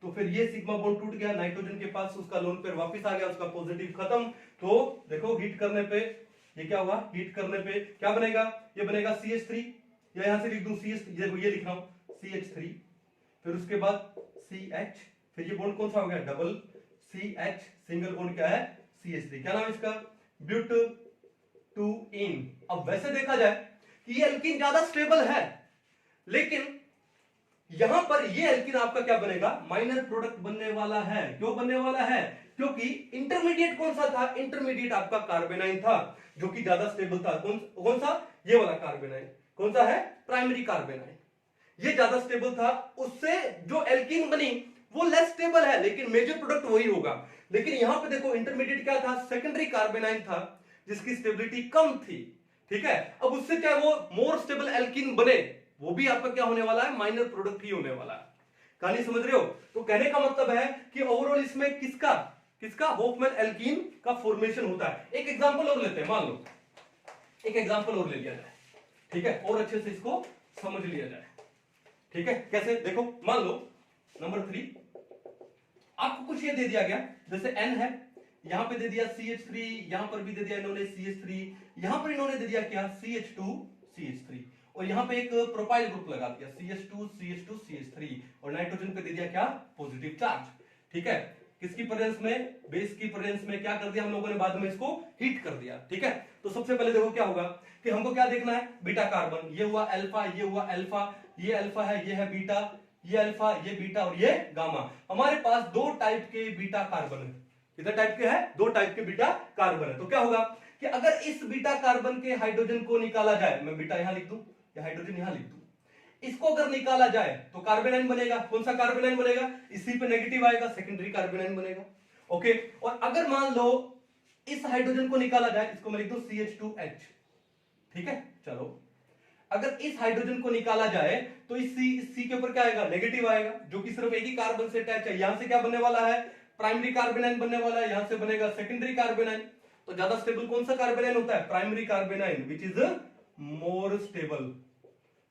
तो फिर ये सिग्मा बॉन्ड टूट गया, नाइट्रोजन के पास उसका लोन पेयर वापस आ गया, उसका पॉजिटिव खत्म। तो देखो हीट करने पे ये क्या हुआ, हीट करने पे क्या बनेगा, ये बनेगा CH3, या यहां से लिख दूं CH, ये लिख रहा हूं CH3, फिर उसके बाद CH, फिर ये बॉन्ड कौन सा हो गया, डबल CH, सिंगल बॉन्ड क्या है CH3। क्या नाम है इसका, ब्यूट 2 इन। अब वैसे देखा जाए कि ये एल्कीन ज्यादा स्टेबल है, लेकिन यहां पर ये एल्कीन आपका क्या बनेगा, माइनर प्रोडक्ट बनने वाला है। क्यों बनने वाला है, क्योंकि इंटरमीडिएट कौन सा था, इंटरमीडिएट आपका कार्बेनाइन था, जो कि ज्यादा स्टेबल था। कौन सा, ये वाला कार्बेनाइन। कौन सा है, प्राइमरी कार्बेनाइन, ये ज्यादा स्टेबल था। उससे जो एल्कीन बनी वो लेस स्टेबल है, लेकिन मेजर प्रोडक्ट वही होगा। लेकिन यहां पे देखो इंटरमीडिएट क्या था, सेकेंडरी कार्बेनाइन था, जिसकी स्टेबिलिटी कम थी। ठीक है। अब उससे क्या वो मोर स्टेबल एल्कीन बने, वो भी आपका क्या होने वाला है, माइनर प्रोडक्ट ही होने वाला है। कहानी समझ रहे हो? तो कहने का मतलब है कि ओवरऑल इसमें किसका होफमैन एल्कीन का फॉर्मेशन होता है। एक एग्जांपल और लेते हैं, मान लो एक एग्जांपल और ले लिया जाए, ठीक है, और अच्छे से इसको समझ लिया जाए। ठीक है, कैसे? देखो, मान लो नंबर 3 आपको कुछ ये दे दिया गया, जैसे N है, यहां पे दे दिया CH3, यहां पर भी दे दिया इन्होंने CH3, यहां पर इन्होंने दे दिया क्या, CH2 CH3, और यहां पे एक प्रोपाइल ग्रुप लगा दिया CH2 CH2 CH3, और नाइट्रोजन पे दे दिया क्या, पॉजिटिव चार्ज। ठीक है, किसकी प्रेजेंस में, बेस की प्रेजेंस में क्या कर दिया हम लोगों ने, बाद में इसको हीट कर दिया। ठीक है, तो सबसे पहले देखो क्या होगा कि हमको क्या देखना है, बीटा कार्बन, ये हुआ अल्फा, ये हुआ अल्फा, ये अल्फा है, ये है बीटा, ये अल्फा, ये बीटा और ये गामा। हमारे पास 2 टाइप के बीटा कार्बन है। कितने टाइप के हैं, 2 टाइप के बीटा कार्बन है। तो क्या होगा कि अगर इस बीटा कार्बन के हाइड्रोजन को निकाला जाए, मैं बीटा यहां लिख दूं या हाइड्रोजन यहां लिख दूं, इसको अगर निकाला जाए तो कार्बेनाइन बनेगा। कौन सा कार्बेनाइन बनेगा, इसी पे नेगेटिव आएगा, सेकेंडरी कार्बेनाइन बनेगा। ओके, और अगर मान लो इस हाइड्रोजन को निकाला जाए, इसको मैं लिख दूं CH2H। ठीक है, चलो, अगर इस हाइड्रोजन को निकाला जाए तो इस सी के ऊपर क्या आएगा, नेगेटिव आएगा, जो कि सिर्फ एक ही कार्बन से अटैच है। यहां से क्या बनने वाला है, प्राइमरी कार्बेनाइन बनने वाला है, यहां से बनेगा सेकेंडरी कार्बेनाइन। तो ज्यादा स्टेबल कौन सा कार्बेनाइन होता है, primary कार्बेनाइन, which is more stable.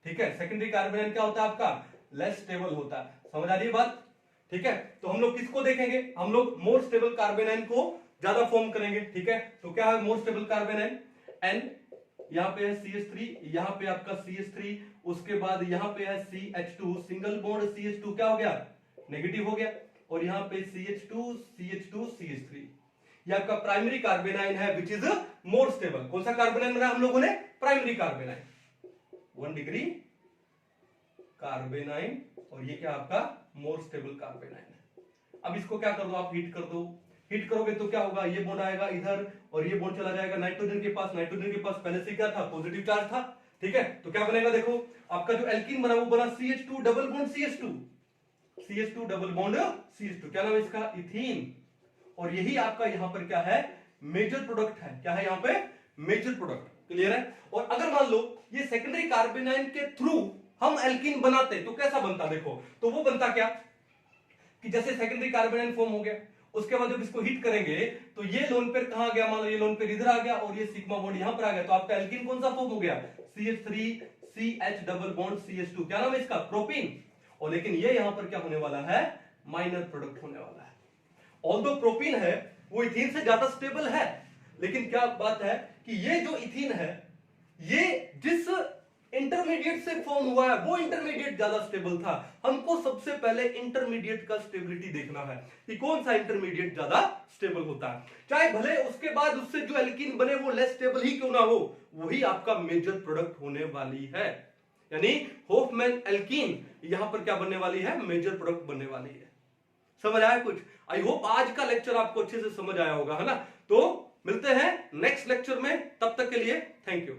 ठीक है, सेकेंडरी कार्बेनाइन क्या होता है आपका, लेस स्टेबल होता है। समझ आ रही है बात? ठीक है, तो हम लोग किसको देखेंगे, हम लोग मोर स्टेबल कार्बेनाइन को ज्यादा फॉर्म करेंगे। ठीक है, तो क्या है मोर स्टेबल कार्बेनाइन, N, यहां पे है CH3, यहां पे आपका CH3, उसके बाद यहां पे है CH2, सिंगल बॉन्ड CH2 क्या हो गया, नेगेटिव हो गया, और यहां पे CH2 CH2 CH3, ये आपका प्राइमरी कार्बेनाइन है, विच इज मोर स्टेबल। कौन सा कार्बेनाइन बनाया हम लोगों ने, प्राइमरी कार्बेनाइन, 1 डिग्री कार्बेनाइन, और ये क्या आपका मोर स्टेबल कार्बेनाइन है। अब इसको क्या कर दो आप, हीट कर दो। हीट करोगे तो क्या होगा, ये बॉन्ड आएगा इधर और ये बॉन्ड चला जाएगा नाइट्रोजन के पास। नाइट्रोजन के पास पहले से क्या था, पॉजिटिव चार्ज था। ठीक है, तो क्या बनेगा, देखो आपका जो एल्कीन बना वो बना CH2 double bond CH2, CH2 double bond CH2, क्या नाम है इसका, इथीन। और यही आपका यहां पर क्या है, मेजर प्रोडक्ट है। क्या है यहां पे, मेजर प्रोडक्ट। क्लियर है? और अगर मान लो ये सेकेंडरी कार्बेनाइन के थ्रू हम एल्कीन बनाते तो कैसा बनता, देखो तो वो बनता क्या कि जैसे सेकेंडरी कार्बेनाइन फॉर्म हो गया, उसके बाद जब इसको हीट करेंगे तो ये लोन पेयर कहां गया, मान लो ये लोन पेयर इधर आ गया और ये सिग्मा बॉन्ड यहां पर आ गया, तो आपका एल्कीन कौन सा फॉर्म हो गया, CH3 CH double bond CH2, क्या नाम है इसका, प्रोपीन। और लेकिन ये यहां पर क्या होने वाला है, माइनर प्रोडक्ट होने वाला है। ऑल्दो प्रोपीन है वो इथीन से ज्यादा स्टेबल है, लेकिन क्या बात है कि ये जो इथीन है ये जिस इंटरमीडिएट से फॉर्म हुआ है वो इंटरमीडिएट ज्यादा स्टेबल था। हमको सबसे पहले इंटरमीडिएट का स्टेबिलिटी देखना है कि कौन सा इंटरमीडिएट ज्यादा स्टेबल होता है, चाहे भले उसके बाद उससे जो एल्कीन बने वो लेस स्टेबल ही क्यों ना हो, वही आपका मेजर प्रोडक्ट होने वाली है। यानी होफमैन एल्कीन यहां पर क्या बनने वाली है, मेजर प्रोडक्ट बनने वाली है। समझ आया कुछ? आई होप आज का लेक्चर आपको अच्छे से समझ आया होगा, है ना। तो मिलते हैं नेक्स्ट लेक्चर में, तब तक के लिए थैंक यू।